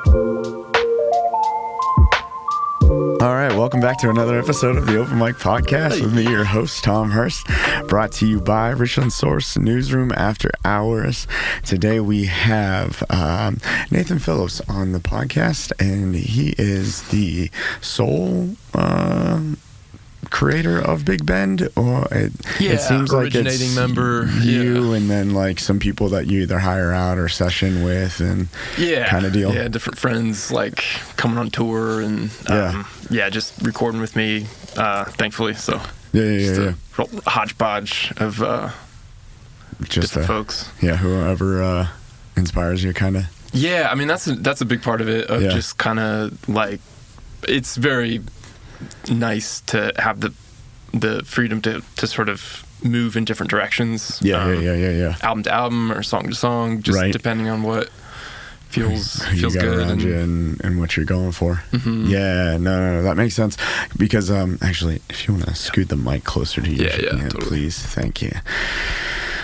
All right, welcome back to another episode of the Open Mic Podcast with me, your host, Tom Hirst, brought to you by Richland Source Newsroom After Hours. Today we have Nathan Phillips on the podcast, and he is the sole creator of Big Bend, or it seems like it's member, you and then like some people that you either hire out or session with and kind of deal. Yeah, different friends like coming on tour and just recording with me, thankfully. So a hodgepodge of different folks. Yeah, whoever inspires you, kind of. Yeah, I mean that's a big part of it. Just kind of like, it's very nice to have the freedom to sort of move in different directions. Album to album or song to song, just depending on what feels good around you and what you're going for. Mm-hmm. Yeah, no, that makes sense. Because actually, if you want to scoot the mic closer to you, totally. Please, thank you.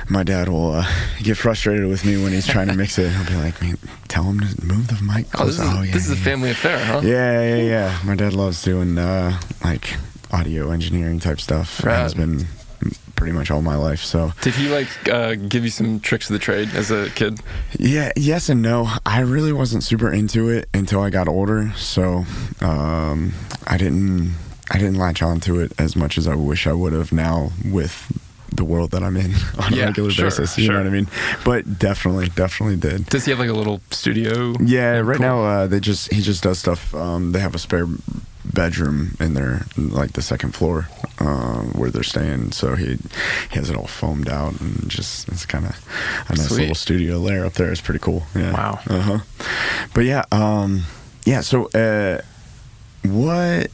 My dad will get frustrated with me when he's trying to mix it. He'll be like, "Man, tell him to move the mic closer." This is a family affair, huh? Yeah. My dad loves doing like audio engineering type stuff. Right. Has been pretty much all my life. So did he give you some tricks of the trade as a kid? Yeah, yes and no. I really wasn't super into it until I got older. So I didn't latch onto it as much as I wish I would have now with the world that I'm in on a regular basis. You know what I mean? But definitely did. Does he have like a little studio? Yeah, right now he just does stuff. They have a spare bedroom in there, like the second floor, where they're staying. So he has it all foamed out and just, it's kind of a nice little studio lair up there. It's pretty cool. Yeah. Wow. But so what,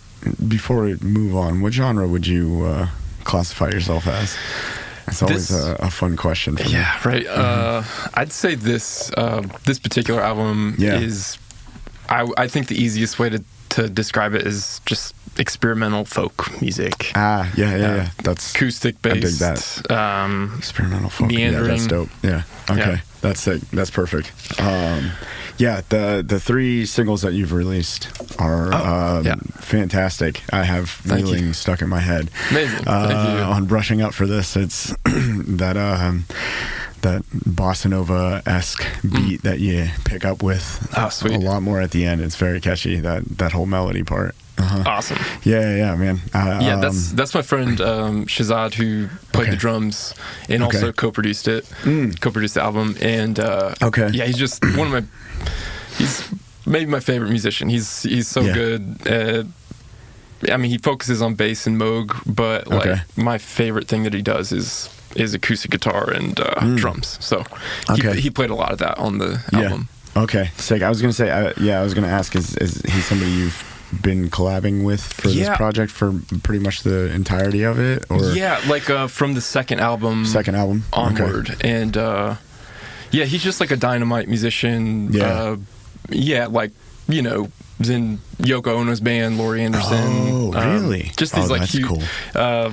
before we move on, what genre would you classify yourself as? It's always a fun question for me. Yeah, right. I'd say this particular album is, I think the easiest way to describe it is just experimental folk music. Yeah. That's acoustic based. I dig that. Experimental folk. Meandering. Yeah, that's dope. Yeah. Okay. Yeah. That's sick. That's perfect. The 3 singles that you've released are fantastic. I have feeling stuck in my head. Amazing. Thank you. On brushing up for this, it's that bossa nova-esque beat that you pick up with a lot more at the end. It's very catchy, that whole melody part. Awesome. Yeah, man. That's my friend Shazad, who played the drums and also co-produced it. Co-produced the album, and he's just he's maybe my favorite musician. He's so good. I mean, he focuses on bass and moog, but my favorite thing that he does is acoustic guitar and drums. So he played a lot of that on the album. Okay, sick. I was gonna say, I was gonna ask, is he somebody you've been collabing with for this project for pretty much the entirety of it? Or from the second album onward. And he's just like a dynamite musician. Was in Yoko Ono's band, Laurie Anderson. Oh, really? Just these that's huge, cool.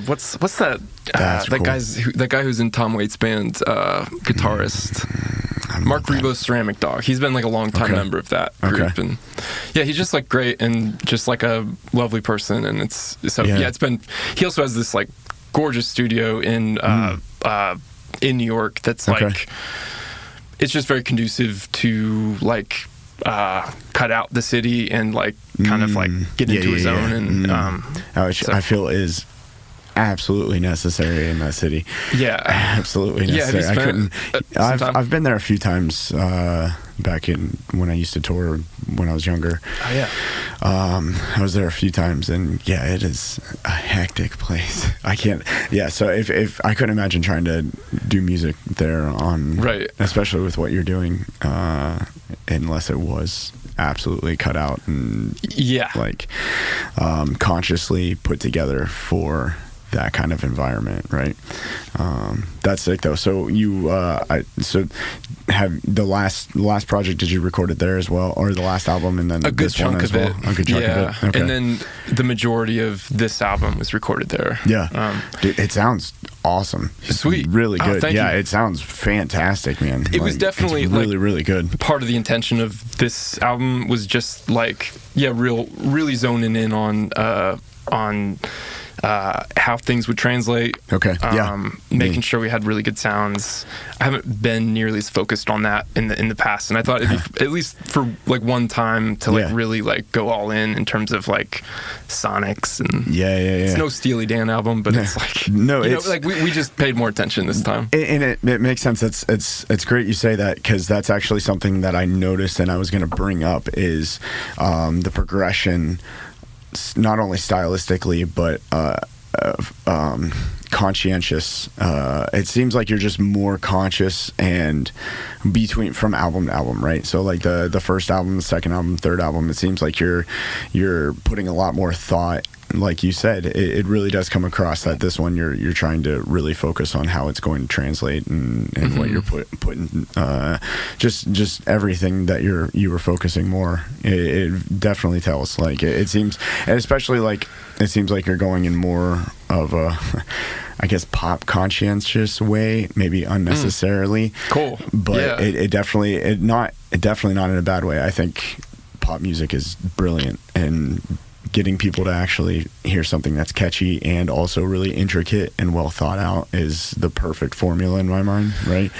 What's that? That guy who's in Tom Waits' band, guitarist. Mark Rebo's Ceramic Dog. He's been like a long time member of that group, and he's just like great and just like a lovely person. And it's been. He also has this like gorgeous studio in New York that's like, it's just very conducive to like cut out the city and like kind of like get into his own and I feel is absolutely necessary in that city. Yeah, absolutely necessary. I've been there a few times back in when I used to tour when I was younger. I was there a few times, and it is a hectic place. I can't. So if I couldn't imagine trying to do music there especially with what you're doing, unless it was absolutely cut out and consciously put together for that kind of environment, right? That's sick though. So you have the last project, did you record it there as well, or the last album, and then a good chunk of it? A good chunk of it. Okay. And then the majority of this album was recorded there. Yeah. Dude, it sounds awesome. Sweet. Really good. Thank you. It sounds fantastic, man. It was definitely really good. Part of the intention of this album was just really zoning in on how things would translate. Okay. Making sure we had really good sounds. I haven't been nearly as focused on that in the past, and I thought it'd be, at least for one time to really go all in terms of sonics and It's no Steely Dan album, but it's we just paid more attention this time. And it makes sense. It's great you say that, because that's actually something that I noticed and I was going to bring up is the progression, not only stylistically but conscientious. It seems like you're just more conscious and from album to album, right? So the first album, the second album, third album, it seems like you're putting a lot more thought. Like you said, it really does come across that this one you're trying to really focus on how it's going to translate and what you're putting just everything that you were focusing more. It definitely tells. It seems, and especially it seems like you're going in more of a, I guess, pop conscientious way, maybe unnecessarily. Cool. But it definitely not in a bad way. I think pop music is brilliant, and getting people to actually hear something that's catchy and also really intricate and well thought out is the perfect formula in my mind, right?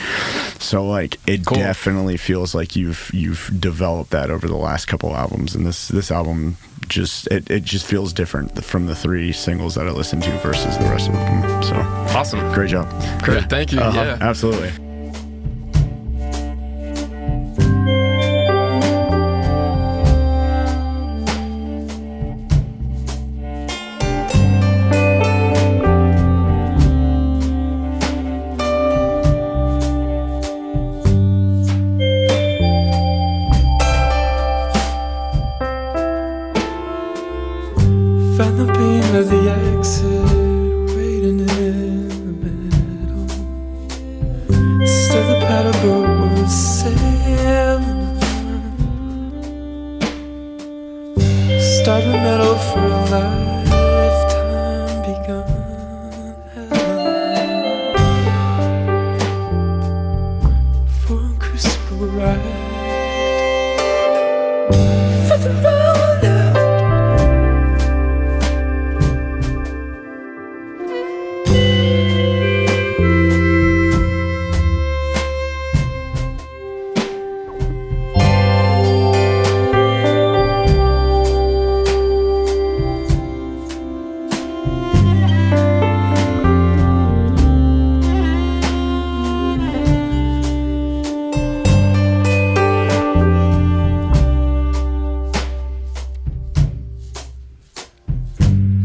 So it cool. Definitely feels like you've developed that over the last couple albums, and this album just feels different from the 3 singles that I listened to versus the rest of them. So awesome. Great job. Great. Thank you. Yeah, absolutely. Found the beam of the exit, waiting in the middle. Still the paddle boat was sailing on. Started metal for a lifetime begun. For a crucible ride, for the road out.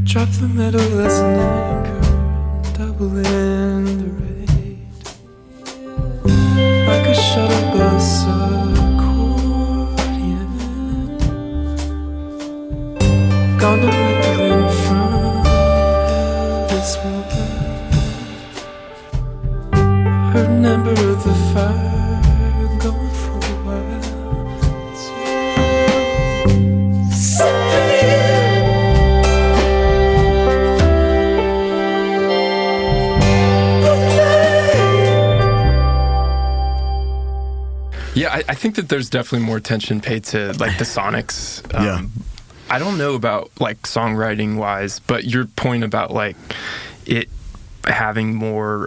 Drop the metal as an anchor, double in the rate. Like a shuttle bus accordion. Gone to Richland from this one. Heard an ember of the fire going for a while. Yeah, I think that there's definitely more attention paid to the sonics. I don't know about songwriting wise, but your point about it having more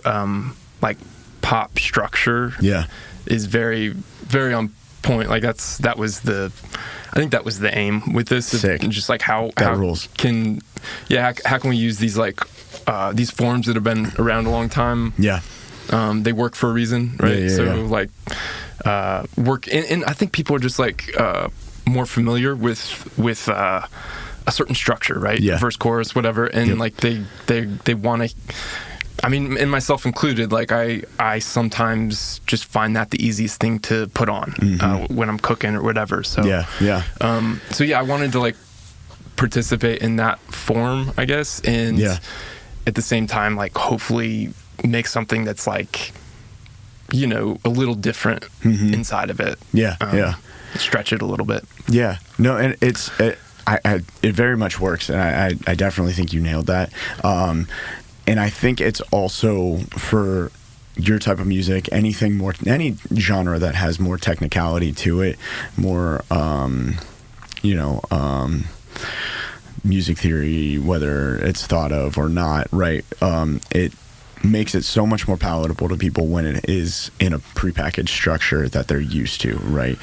pop structure is very, very on point. I think that was the aim with this. Sick. Just how rules. How can we use these these forms that have been around a long time? Yeah. They work for a reason, right? Work, and I think people are just more familiar with a certain structure, right? Yeah. Verse, chorus, whatever, and they want to. I mean, and myself included, I sometimes just find that the easiest thing to put on when I'm cooking or whatever. So I wanted to participate in that form, I guess, and at the same time, like, hopefully make something that's like, you know, a little different inside of it. Yeah. Stretch it a little bit. Yeah. No, and it very much works, and I definitely think you nailed that. And I think it's also for your type of music, any genre that has more technicality to it, more, music theory, whether it's thought of or not, right? It makes it so much more palatable to people when it is in a prepackaged structure that they're used to, right?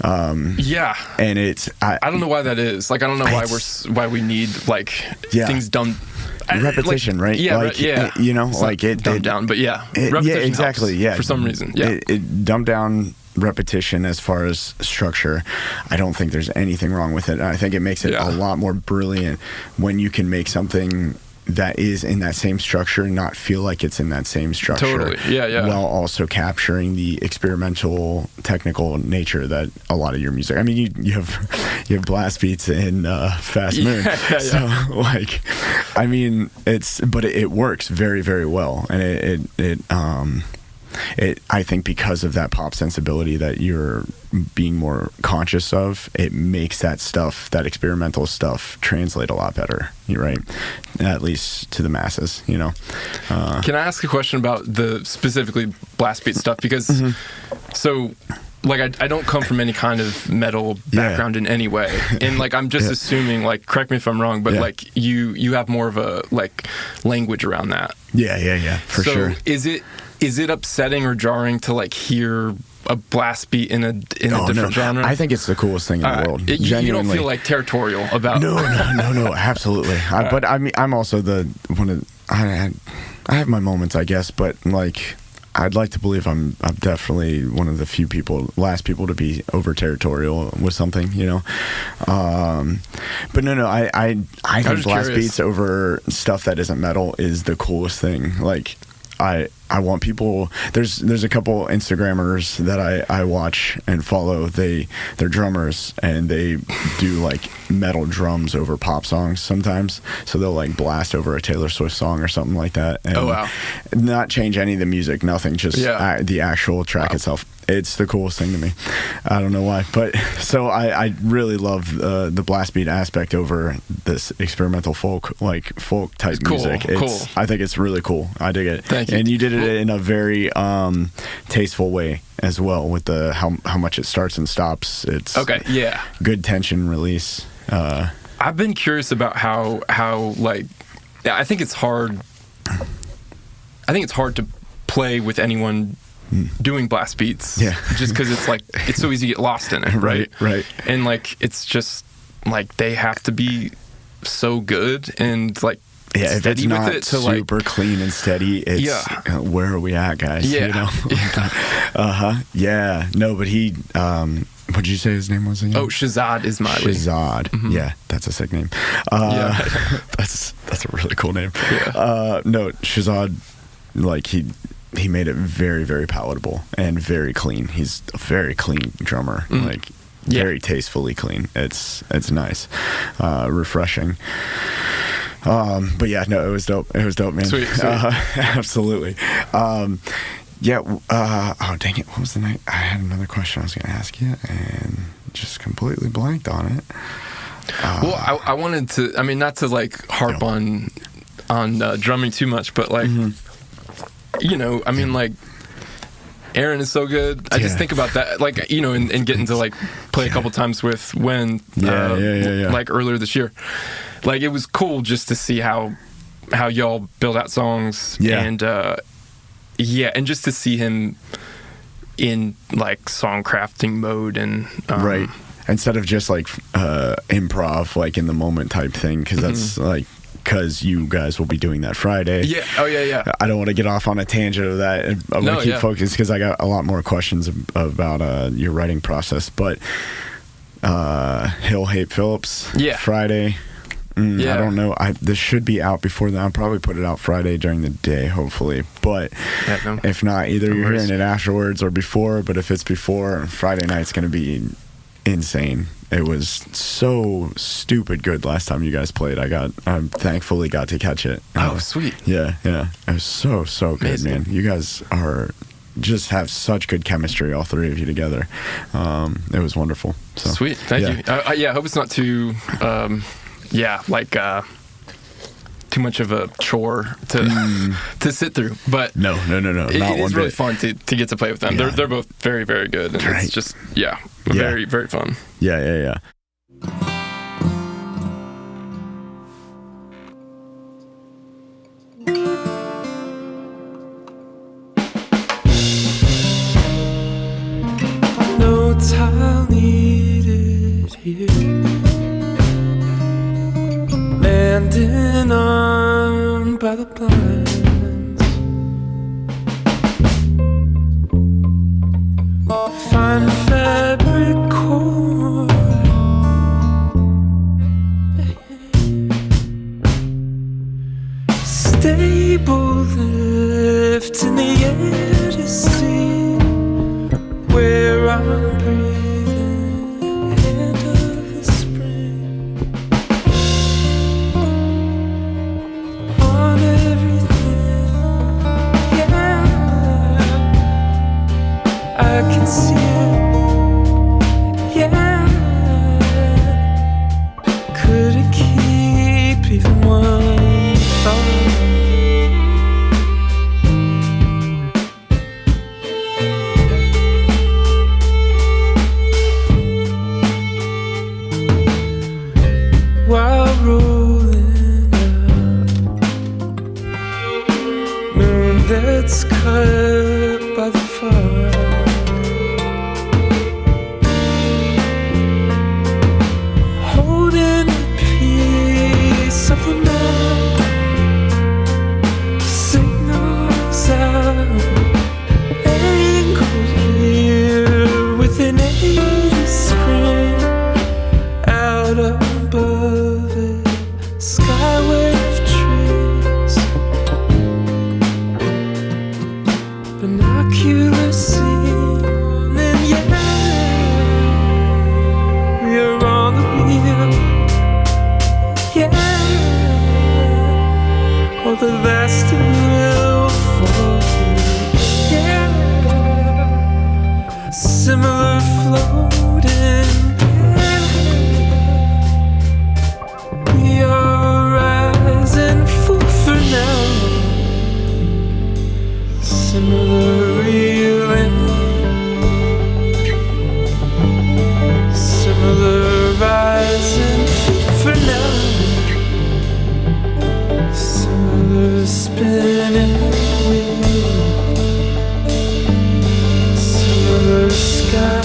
Yeah. And it's I don't know why that is. Like, I don't know why we need like things done. Repetition, like, right? Yeah, like, yeah. You know, it's like it dumbed down, but repetition exactly. Helps yeah, for some reason. Yeah, it dumbed down repetition as far as structure. I don't think there's anything wrong with it. I think it makes it a lot more brilliant when you can make something that is in that same structure not feel like it's in that same structure. Totally. Yeah. While also capturing the experimental, technical nature that a lot of your music. I mean, you have blast beats in Fast Moon. So like, I mean, it works very, very well, and it I think because of that pop sensibility that you're being more conscious of, it makes that experimental stuff translate a lot better, right? At least to the masses, you know. Can I ask a question about the specifically blast beat stuff? Because so like I don't come from any kind of metal background in any way, and like I'm just assuming, like, correct me if I'm wrong, but like you have more of a like language around that. Yeah, for sure. Is it upsetting or jarring to like hear a blast beat in a different genre? I think it's the coolest thing in the world. You don't feel like territorial about No, absolutely. But I mean, I'm also I have my moments, I guess, but like I'd like to believe I'm definitely one of the last people to be over territorial with something, you know. But no, I think blast beats over stuff that isn't metal is the coolest thing. Like I want people. There's a couple Instagrammers that I watch and follow. They're drummers, and they do like metal drums over pop songs sometimes. So they'll like blast over a Taylor Swift song or something like that. And not change any of the music, nothing, just the actual track itself. It's the coolest thing to me. I don't know why, but so I really love the blast beat aspect over this experimental folk type music. Cool. I think it's really cool. I dig it. Thank you. And you did it in a very tasteful way as well, with the how much it starts and stops. It's good tension release. I've been curious about how like I think it's hard to play with anyone doing blast beats, just because it's like it's so easy to get lost in it, right? And like it's just like they have to be so good and like if it's not with it to super like, clean and steady, it's where are we at, guys? You know? No, but he what did you say his name was again? Shazad Ismaili. Shazad. Yeah, that's a sick name. That's a really cool name. No, Shazad, like he made it very, very palatable and very clean. He's a very clean drummer, like very tastefully clean. It's nice, refreshing. But yeah, no, it was dope. It was dope, man. Sweet. Absolutely. Oh dang it! What was the night? I had another question I was going to ask you and just completely blanked on it. Well, I wanted to. I mean, not to like harp on drumming too much, but like. You know, I mean, like, Aaron is so good. I just think about that, like, you know, and getting to, like, play a couple times with Wen, like, earlier this year. Like, it was cool just to see how y'all build out songs. And, and just to see him in, like, song crafting mode and... right. Instead of just, like, improv, like, in the moment type thing, because that's, like... Because you guys will be doing that Friday. Yeah. Oh, yeah. I don't want to get off on a tangent of that. I'm going to keep focused because I got a lot more questions about your writing process. But Hill Hate Phillips, Friday. I don't know. This should be out before that. I'll probably put it out Friday during the day, hopefully. But if not, either you're hearing it afterwards or before. But if it's before, Friday night's going to be insane. It was so stupid good last time you guys played. I thankfully got to catch it. Oh, sweet. Yeah. It was so good, amazing. Man. You guys just have such good chemistry, all three of you together. It was wonderful. So, sweet. Thank you. I hope it's not too, too much of a chore to sit through. But no. It is really fun to get to play with them. Yeah. They're both very, very good. And it's just, very, very fun. Yeah. No tile needed here. Landing on by the blinds. Fine fabric cord. Stable lift in the air to see where I'm breathing, hand of the spring on everything. Yeah, I can see it. Yeah, couldn't keep even one thought. While rolling up, moon that's cut by the fire, holding a piece of the map, signals out, angled here with an 80s screen out above it, skyway of trees, binocular scene, and we're on the wheel, all the last will fall, similar floating. We are rising full for now. Similar reeling, similar rising full for now. Similar spinning wheel, similar sky.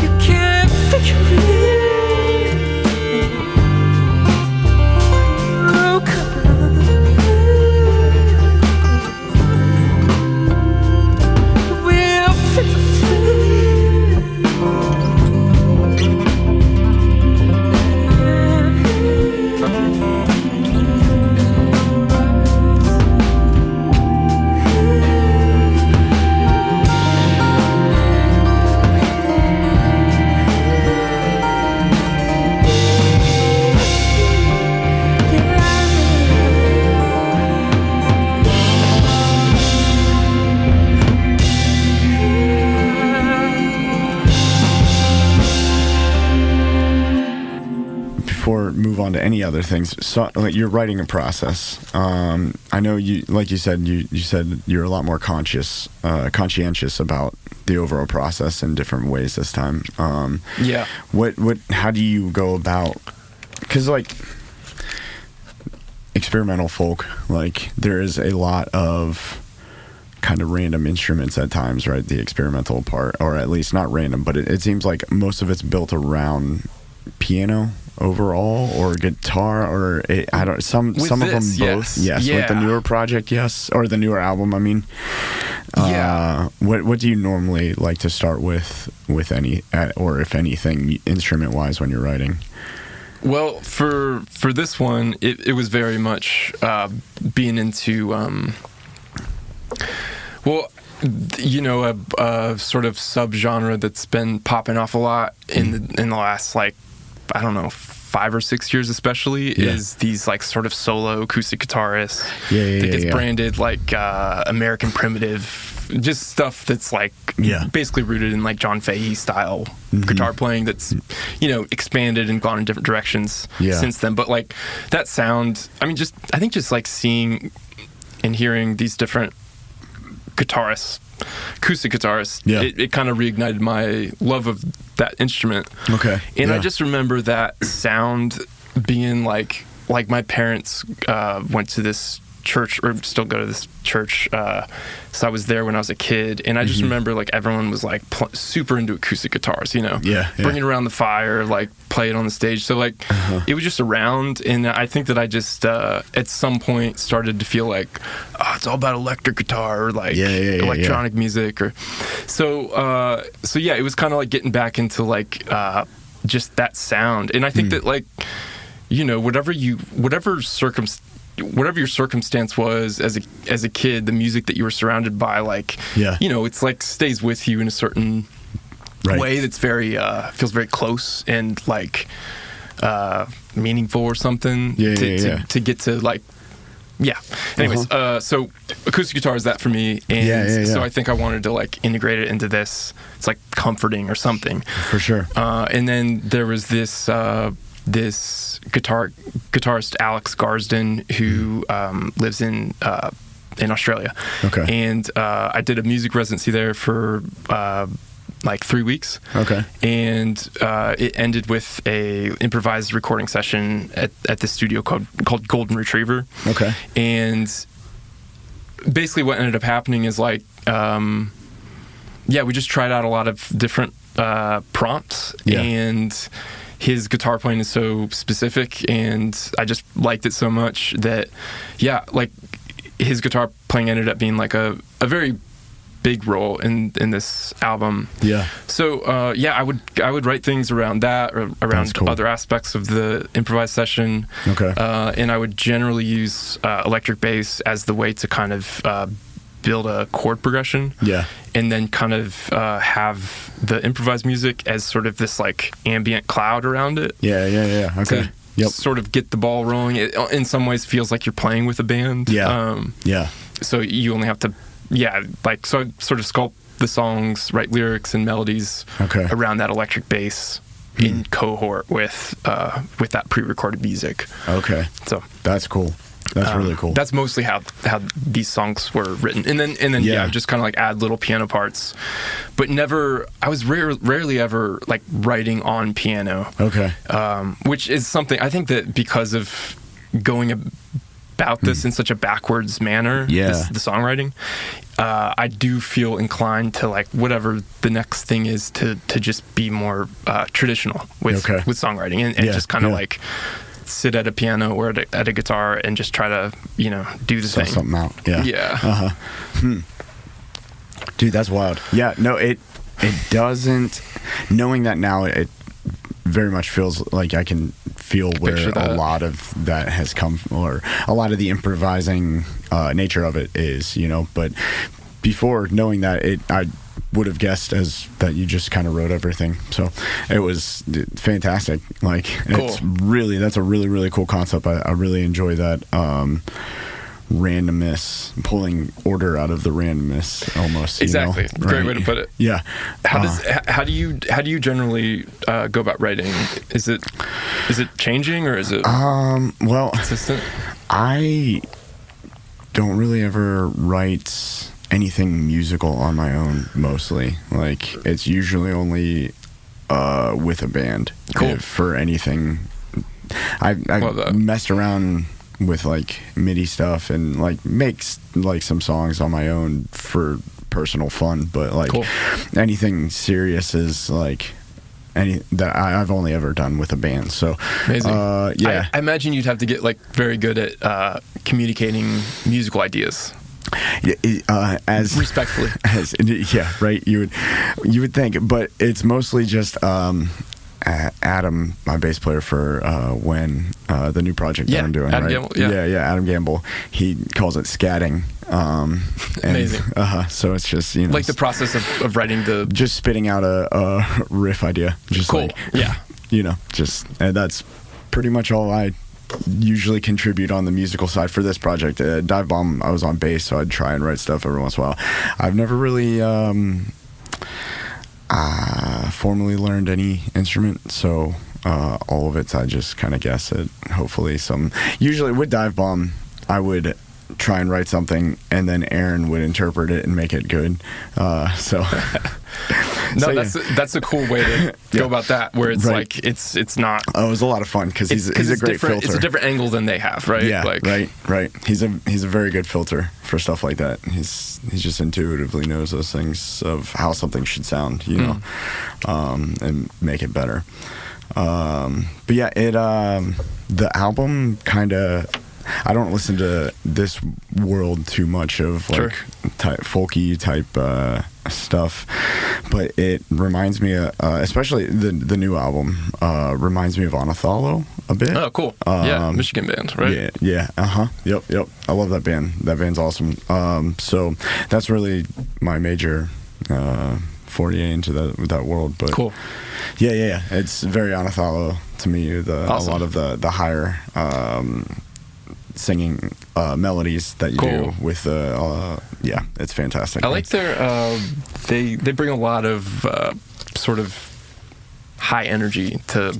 You can't figure it. Oh, come on. We'll figure Before move on to any other things, so like your writing process. I know you, like you said, you said you're a lot more conscientious about the overall process in different ways this time. How do you go about? Because like experimental folk, like there is a lot of kind of random instruments at times, right? The experimental part, or at least not random, but it seems like most of it's built around piano overall, or guitar, or I don't. Some of them both. Yes. Yeah. With the newer project, yes, or the newer album. I mean, What do you normally like to start with any, or if anything, instrument wise when you're writing? Well, for this one, it was very much being into a sort of subgenre that's been popping off a lot in the last, like, I don't know, 5 or 6 years especially, is these like sort of solo acoustic guitarists that gets branded like American primitive, just stuff that's like basically rooted in like John Fahey style guitar playing that's, expanded and gone in different directions since then. But like that sound, I mean, I think just like seeing and hearing these different guitarists, acoustic guitarists, it kind of reignited my love of that instrument. Okay. And I just remember that sound being like my parents went to this church, or still go to this church, so I was there when I was a kid, and I just remember like everyone was like super into acoustic guitars, bring it around the fire, like play it on the stage. So like it was just around, and I think that I just at some point started to feel like it's all about electric guitar, or like electronic music, or so it was kind of like getting back into like just that sound. And I think that like whatever your circumstance was as a kid, the music that you were surrounded by, like, it's like stays with you in a certain way that's very feels very close and like meaningful or something to get to like. Anyways, so acoustic guitar is that for me, and so I think I wanted to like integrate it into this. It's like comforting or something. For sure. And then there was this guitarist Alex Garsden, who lives in Australia. Okay. And I did a music residency there for like 3 weeks. Okay. And it ended with a improvised recording session at this studio called Golden Retriever. Okay. And basically what ended up happening is like we just tried out a lot of different prompts, and his guitar playing is so specific, and I just liked it so much that like his guitar playing ended up being like a very big role in this album. So I would write things around that, or around other aspects of the improvised session. Okay. And I would generally use electric bass as the way to kind of build a chord progression. And then kind of have the improvised music as sort of this like ambient cloud around it. Okay. Sort of get the ball rolling. It in some ways feels like you're playing with a band. So you only have to so I sort of sculpt the songs, write lyrics and melodies around that electric bass in cohort with that pre-recorded music. Okay. So that's cool. That's really cool. That's mostly how these songs were written, and then just kind of like add little piano parts, but never. I was rarely ever like writing on piano. Okay. Which is something I think that because of going about this in such a backwards manner, the songwriting, I do feel inclined to like whatever the next thing is to just be more traditional with songwriting and just kind of like sit at a piano or at a guitar and just try to do the thing. Something out. Dude, that's wild. It doesn't, knowing that now, it very much feels like I can feel where a lot of that has come, or a lot of the improvising nature of it is, but before knowing that, I would have guessed as that you just kind of wrote everything. So it was fantastic. Like, that's a really, really cool concept. I really enjoy that randomness, pulling order out of the randomness almost. Exactly. Great way to put it. Yeah. How do you generally go about writing? Is it changing, or is it consistent? I don't really ever write anything musical on my own, mostly. Like, it's usually only with a band. Cool. For anything. I've messed around with like MIDI stuff and like makes like some songs on my own for personal fun, but like anything serious is like I've only ever done with a band. So amazing. Yeah, I imagine you'd have to get like very good at communicating musical ideas. As respectfully, right. You would think, but it's mostly just Adam, my bass player for when the new project that I'm doing. Adam right? Gamble, Adam Gamble. He calls it scatting. Amazing. So it's just like the process of writing the just spitting out a riff idea. Just cool. And that's pretty much all I usually contribute on the musical side for this project. Dive Bomb, I was on bass, so I'd try and write stuff every once in a while. I've never really formally learned any instrument, so all of it I just kind of guess it. Hopefully usually with Dive Bomb I would try and write something and then Aaron would interpret it and make it good. That's a cool way to go about that, where it's like it's not. Oh, it was a lot of fun because he's a great filter. It's a different angle than they have, right? Yeah, right. He's a very good filter for stuff like that. He just intuitively knows those things of how something should sound, and make it better. But yeah, the album kind of. I don't listen to this world too much of like folky type stuff, but it reminds me, especially the new album, reminds me of Onathallo a bit. Oh, cool. Michigan band, right? Yeah. Yep. I love that band. That band's awesome. So that's really my major foray into that world. But cool. Yeah. It's very Onathallo to me. Awesome. A lot of the higher. Singing melodies that you do with it's fantastic. I like their they bring a lot of sort of high energy to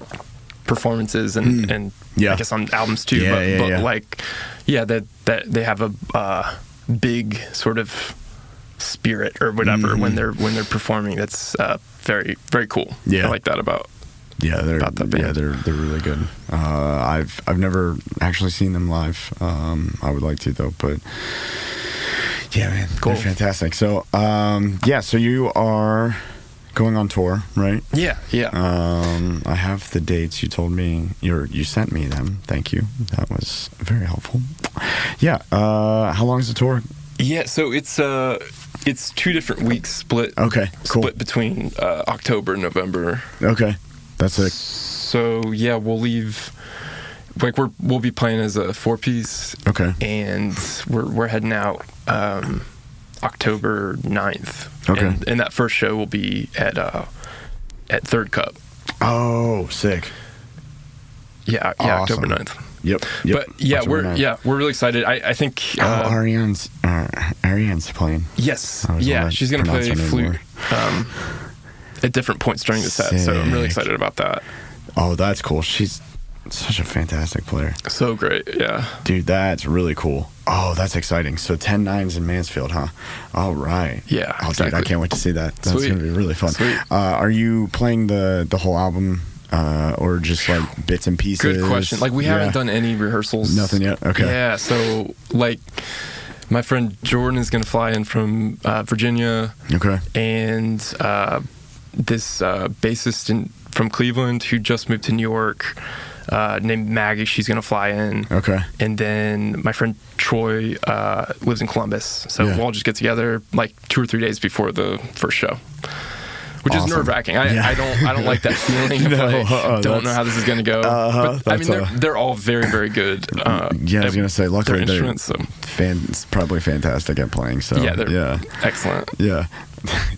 performances and I guess on albums too, that they have a big sort of spirit or whatever when they're performing. That's very, very cool. I like that about they're that band. They're really good. I've never actually seen them live. I would like to though, but yeah, man, cool. They're fantastic. So so you are going on tour, right? Yeah. I have the dates. You told me you sent me them. Thank you. That was very helpful. Yeah. How long is the tour? Yeah, so it's 2 different weeks split. Okay, cool. Split between October and November. Okay. That's it. So yeah, we'll leave. Like we'll be playing as a 4-piece. Okay. And we're heading out October 9th. Okay. And that first show will be at Third Cup. Oh, sick. Yeah, awesome. October 9th. Yep. But yeah, October we're really excited. I think Ariane's playing. Yes. Yeah, she's gonna play flute. At different points during the set, so I'm really excited about that. Oh, that's cool. She's such a fantastic player. So great, yeah. Dude, that's really cool. Oh, that's exciting. So 10-9s in Mansfield, huh? All right. Yeah, exactly. Dude, I can't wait to see that. That's Sweet. going to be really fun. Sweet. Are you playing the whole album or just like bits and pieces? Good question. Like we haven't done any rehearsals. Nothing yet? Okay. Yeah, so like my friend Jordan is going to fly in from Virginia. Okay. And this bassist from Cleveland who just moved to New York named Maggie, she's going to fly in. Okay. And then my friend Troy lives in Columbus. So we'll all just get together like 2 or 3 days before the first show. Which is nerve-wracking. I don't like that feeling of don't know how this is going to go. But I mean, they're all very, very good. I was going to say, luckily they're instruments. Probably fantastic at playing. So they're excellent. Yeah.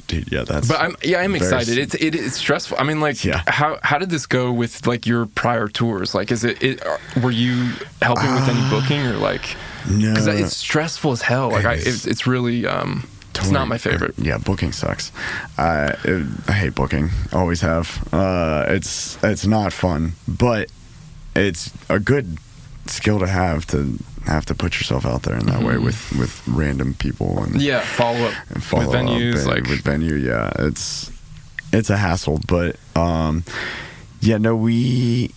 Dude, that's. But I'm excited. It's stressful. I mean, like, how did this go with like your prior tours? Like, were you helping with any booking or like? No, because it's stressful as hell. Like, it's really. It's not my favorite. Yeah, booking sucks. I hate booking. Always have. It's not fun, but it's a good skill to have to put yourself out there in that way with random people and follow up with venues with venue. Yeah, it's a hassle, but we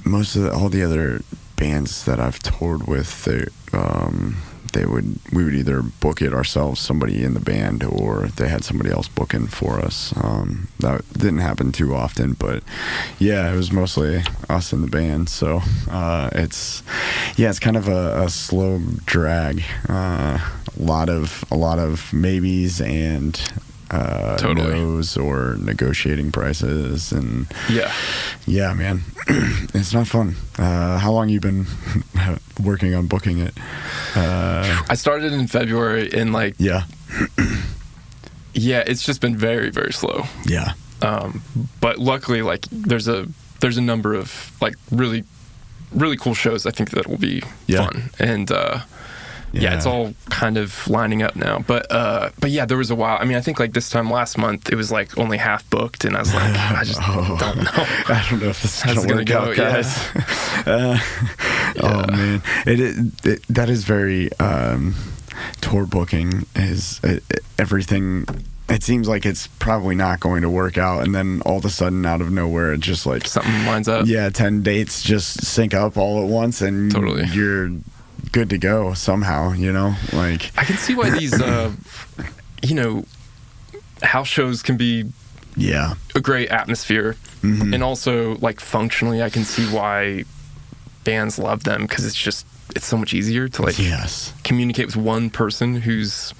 most of all the other bands that I've toured with, we would either book it ourselves, somebody in the band, or they had somebody else booking for us. That didn't happen too often, but yeah, it was mostly us in the band. So it's kind of a slow drag. A lot of maybes and no's or negotiating prices, and yeah, man, it's not fun. How long you been working on booking it? I started in February, and it's just been very, very slow. Yeah. But luckily, like there's a number of like really, really cool shows I think that will be fun, and it's all kind of lining up now. But yeah, there was a while. I mean, I think like this time last month, it was like only half booked, and I was like, I just don't know. I don't know if this is gonna work out, guys. Oh man, that is very tour booking is everything. It seems like it's probably not going to work out, and then all of a sudden, out of nowhere, it just like something lines up. Yeah, 10 dates just sync up all at once, and you're good to go somehow. Like I can see why these, house shows can be a great atmosphere, and also like functionally, I can see why bands love them, because it's so much easier to like communicate with one person who's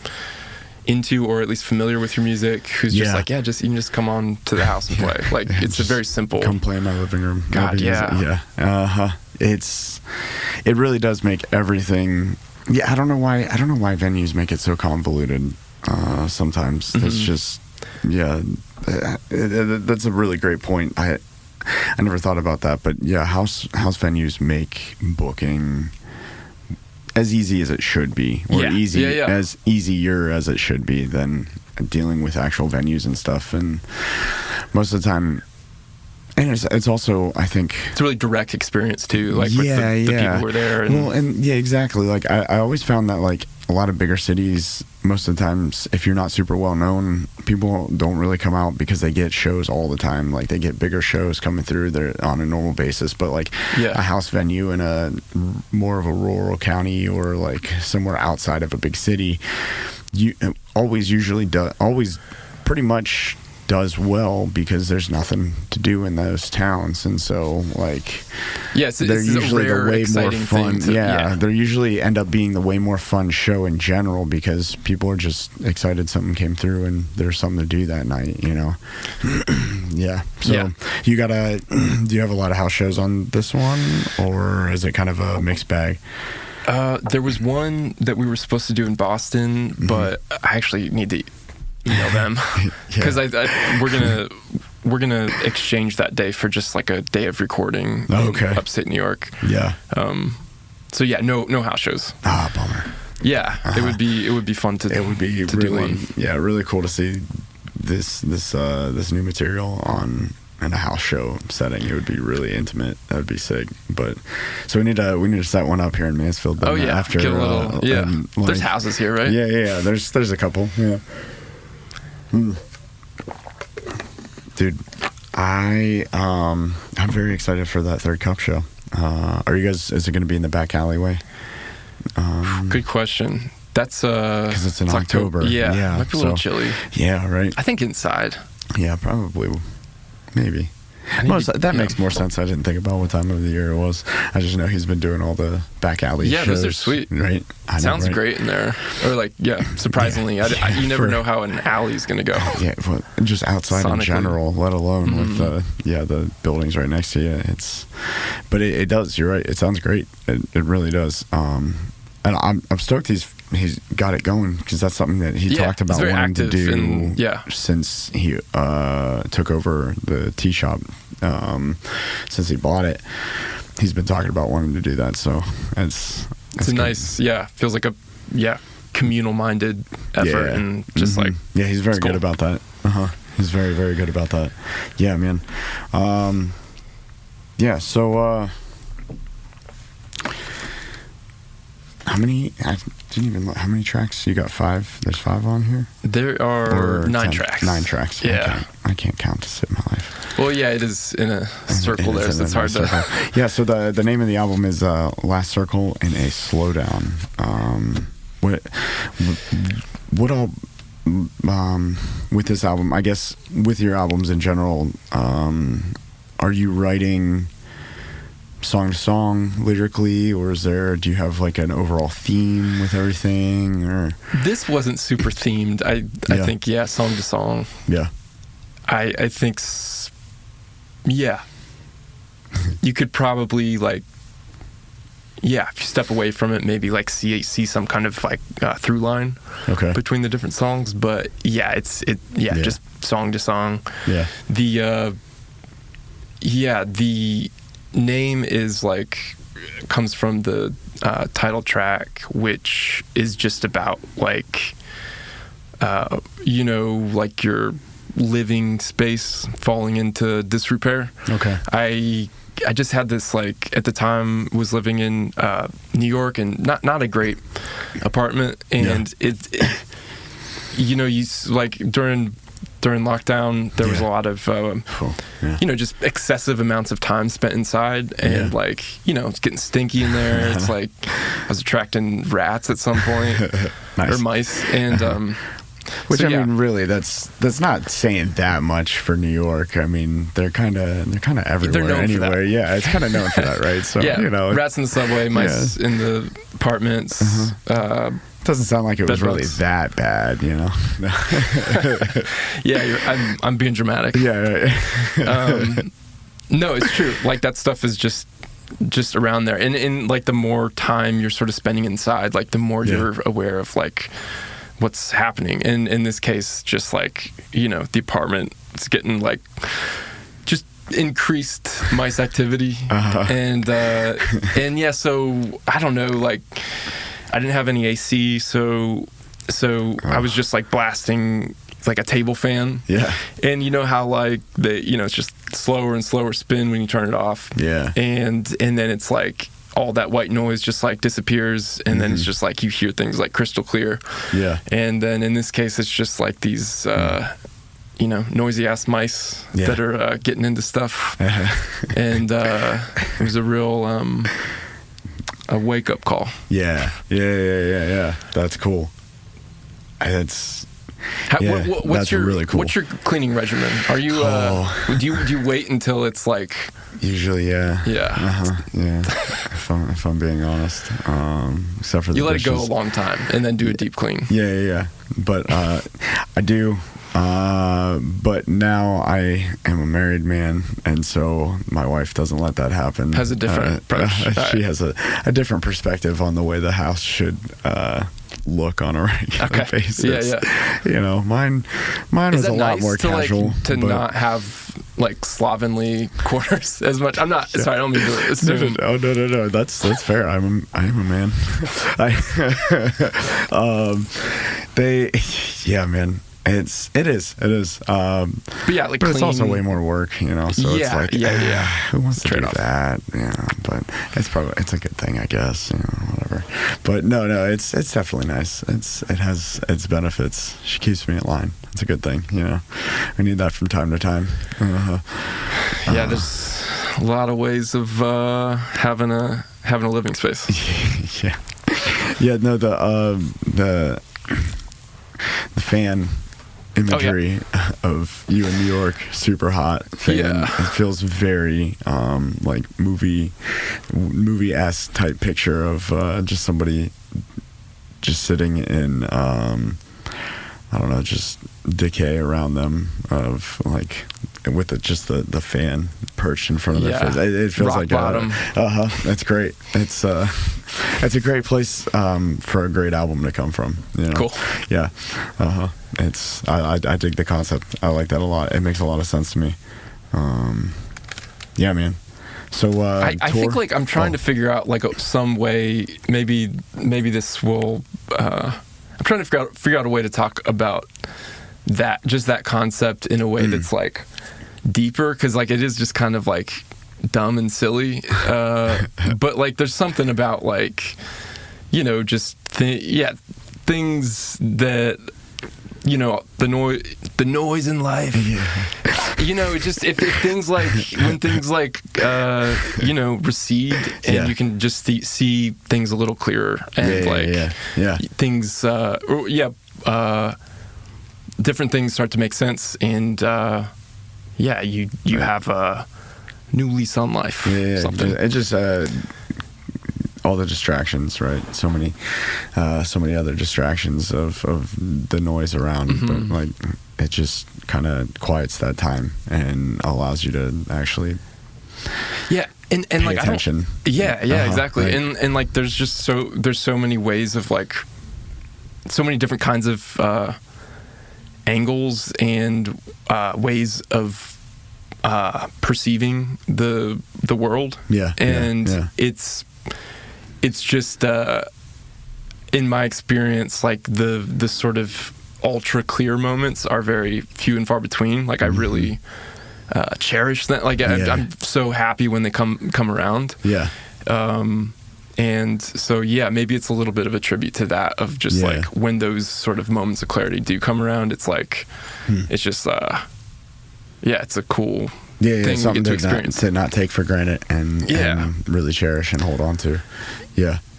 into or at least familiar with your music, who's just like, you can just come on to the house and play. Like it's a very simple. Come play in my living room. God, yeah. It really does make everything. Yeah, I don't know why venues make it so convoluted. Sometimes it's just that's a really great point. I never thought about that, but yeah, house venues make booking as easy as it should be, or as easier as it should be than dealing with actual venues and stuff. And most of the time, and it's also, I think, it's a really direct experience too, like with the people who are there. And exactly. Like I always found that like a lot of bigger cities, most of the times, if you're not super well known, people don't really come out because they get shows all the time. Like they get bigger shows coming through there on a normal basis, but like a house venue in a more of a rural county or like somewhere outside of a big city, you always pretty much does well because there's nothing to do in those towns, and so like they're usually the way more fun. They usually end up being the way more fun show in general because people are just excited something came through and there's something to do that night. So you gotta. Do you have a lot of house shows on this one, or is it kind of a mixed bag? There was one that we were supposed to do in Boston, but I actually need to email them because we're gonna exchange that day for just like a day of recording in upstate New York. So no house shows. Bummer. It would be fun to. It would be to really do one. Really cool to see this new material in a house show setting. It would be really intimate. That would be sick. But so we need to set one up here in Mansfield. Then after get a little, there's houses here, right? Yeah. There's a couple. Yeah. Dude, I'm very excited for that Third Cup show. Are you guys? Is it going to be in the back alleyway? Good question. That's because it's in October. Yeah, might be a little chilly. Yeah, right. I think inside. Yeah, probably. Maybe. That makes more sense. I didn't think about what time of the year it was. I just know he's been doing all the back alley shows. Those are sweet. Right? Sounds great in there. Or like, surprisingly. You never know how an alley's going to go. Yeah, just outside in general, let alone with the buildings right next to you. But it does. You're right. It sounds great. It really does. And I'm stoked he's got it going because that's something that he talked about wanting to do since he took over the tea shop. Since he bought it, he's been talking about wanting to do that. So it's a nice, feels like a communal minded effort and just like he's very good about that. He's very, very good about that. Yeah, man. So how many? I didn't even look. How many tracks? You got 5? There's 5 on here? There are 9 tracks. 9 tracks. Yeah. I can't count to save my life. Well, it is in a circle there, so it's hard to... Yeah, so the name of the album is Last Circle in a Slowdown. what all with this album, I guess with your albums in general, are you writing song to song lyrically, or do you have like an overall theme with everything? Or this wasn't super themed. I think song to song. Yeah. I think you could probably like if you step away from it, maybe like see some kind of like through line between the different songs. But just song to song. Yeah. The name is like comes from the title track, which is just about like like your living space falling into disrepair. I just had this, like, at the time was living in New York, and not a great apartment, and you like during lockdown there was a lot of just excessive amounts of time spent inside, and like it's getting stinky in there. It's like I was attracting rats at some point or mice, and which I mean, really, that's not saying that much for New York. I mean, they're kind of everywhere anyway. Yeah, it's kind of known for that, right? So rats in the subway, mice in the apartments. Doesn't sound like it was really that bad, I'm being dramatic. Yeah. No, it's true. Like that stuff is just around there, and like the more time you're sort of spending inside, like the more you're aware of like what's happening. And in this case, just like the apartment, it's getting like just increased mice activity, and so I don't know, like I didn't have any AC, so I was just like blasting like a table fan, and you know how like it's just slower and slower spin when you turn it off, and then it's like all that white noise just like disappears, and then it's just like you hear things like crystal clear. And then in this case, it's just like these noisy ass mice that are getting into stuff. And it was a real a wake up call. Yeah. That's cool. That's really cool. What's your cleaning regimen? Are you do you wait until it's like usually if I'm being honest, except for the let dishes. it go a long time and then do a deep clean. But I do, but now I am a married man, and so my wife doesn't let that happen. Has a different approach. She has a different perspective on the way the house should look on a regular basis. Mine was a lot more casual. To not have like slovenly quarters as much. I'm not sorry, I don't mean to assume. No. That's fair. I am a man. Man. It is. But like, but it's also way more work, So it's like, who wants to do that? But it's a good thing, I guess. Whatever. But no, it's definitely nice. It has its benefits. She keeps me in line. It's a good thing, We need that from time to time. There's a lot of ways of having a living space. No, the fan imagery of you in New York, super hot fan. It feels very like movie-esque type picture of just somebody just sitting in I don't know, just decay around them, of like with just the fan perched in front of their face. It feels rock like bottom. That's great. It's a great place for a great album to come from. Cool. Yeah. It's I dig the concept. I like that a lot. It makes a lot of sense to me. Yeah, man. So I think like I'm trying to figure out like some way. Maybe this will. I'm trying to figure out a way to talk about that concept in a way that's like deeper, because like it is just kind of like dumb and silly, but like there's something about like just things that you know, the noise in life. Yeah. You know, just if things like when things like you know, recede and you can just see things a little clearer and things different things start to make sense, and you have a new lease on life. Something. It just all the distractions, right? So many other distractions of the noise around, but like it just kind of quiets that time and allows you to actually and pay like attention. Exactly. Right. And like there's so many ways of like so many different kinds of angles and ways of perceiving the world. It's just in my experience, like the sort of ultra clear moments are very few and far between. Like I really cherish that. Like I'm so happy when they come around. And so maybe it's a little bit of a tribute to that, of just like when those sort of moments of clarity do come around, it's like it's just it's a cool thing something we get to experience, to not take for granted and really cherish and hold on to.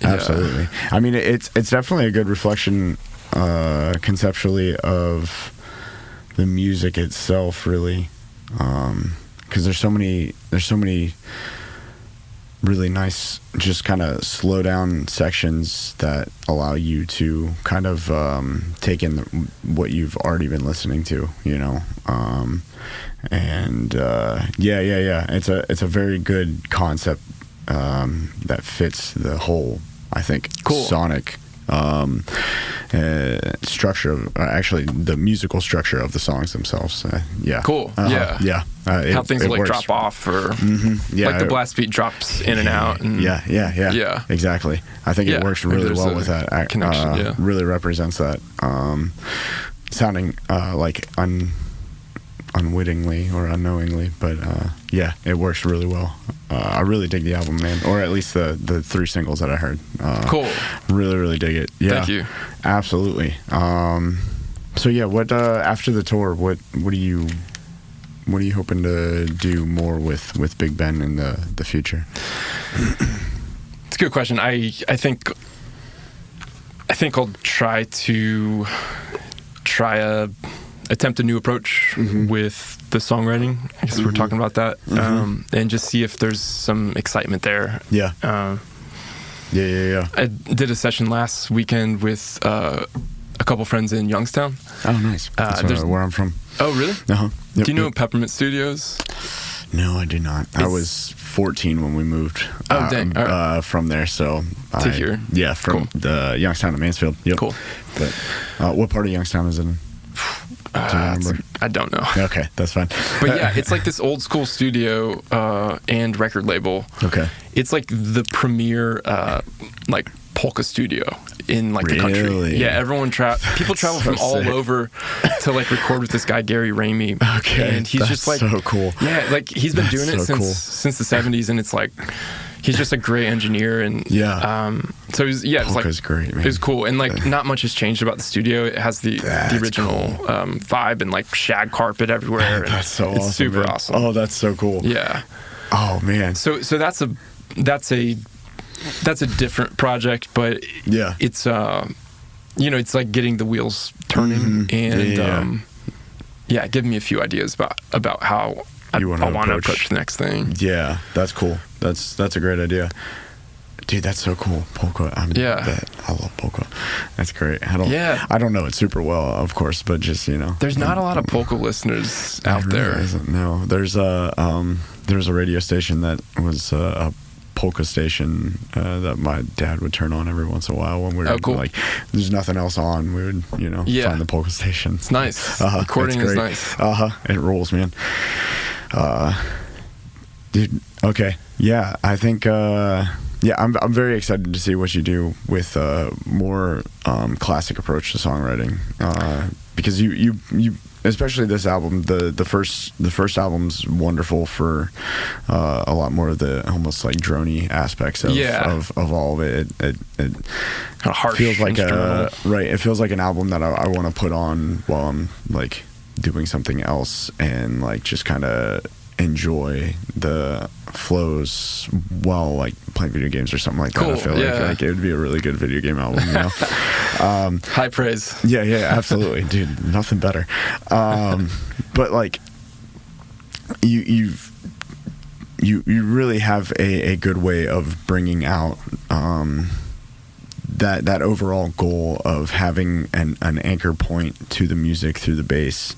Absolutely. I mean, it's definitely a good reflection conceptually of the music itself, really, because there's so many really nice, just kind of slow down sections that allow you to kind of take in what you've already been listening to, you know. It's a very good concept that fits the whole, I think, sonic structure of actually the musical structure of the songs themselves. How things will like works. Drop off, or like the blast beat drops in and out, and exactly. I think it works really well with that connection. Really represents that, sounding like unwittingly or unknowingly, but it works really well. I really dig the album, man, or at least the 3 singles that I heard. Really, really dig it. Thank you. Absolutely. So what after the tour, what are you hoping to do more with Big Ben in the future? It's a good question. I think I'll attempt a new approach with the songwriting. I guess we're talking about that, and just see if there's some excitement there. I did a session last weekend with a couple friends in Youngstown. Oh, nice. That's where I'm from. Oh, really? Uh-huh. Do you know Peppermint Studios? No, I do not. I was 14 when we moved from there, so here. From the Youngstown to Mansfield. Yep. Cool. But what part of Youngstown is it in? I don't know. Okay, that's fine. But it's like this old school studio and record label. Okay. It's like the premier like polka studio in like the country. Yeah, everyone people travel from all over to like record with this guy Gary Ramey. Okay. And he's just like so cool. Yeah, like he's been doing it since the 70s, and it's like he's just a great engineer, and so it was polka's great, man. It was cool, and like not much has changed about the studio. It has the original vibe, and like shag carpet everywhere. That's so awesome. It's super awesome. Oh, that's so cool. Yeah. Oh man. So that's a different project, but it's it's like getting the wheels turning, and giving me a few ideas about how I want to approach the next thing. Yeah, that's cool. That's a great idea. Dude, that's so cool. Polka. I love polka. That's great. I don't know it super well, of course, but just, There's not a lot of polka listeners out there. No. There's a radio station that was a polka station that my dad would turn on every once in a while when we were like, there's nothing else on. We would, find the polka station. It's nice. Recording is nice. It rolls, man. Dude, okay. Yeah, I think I'm very excited to see what you do with more classic approach to songwriting, because you especially this album. The first album's wonderful for a lot more of the almost like droney aspects of all of it. It kind of harsh feels like it feels like an album that I want to put on while I'm like doing something else and like just kind of enjoy the flows while like playing video games or something like that. I feel like it would be a really good video game album, you know. High praise. Yeah, absolutely, dude. Nothing better. But like you really have a good way of bringing out that overall goal of having an anchor point to the music through the bass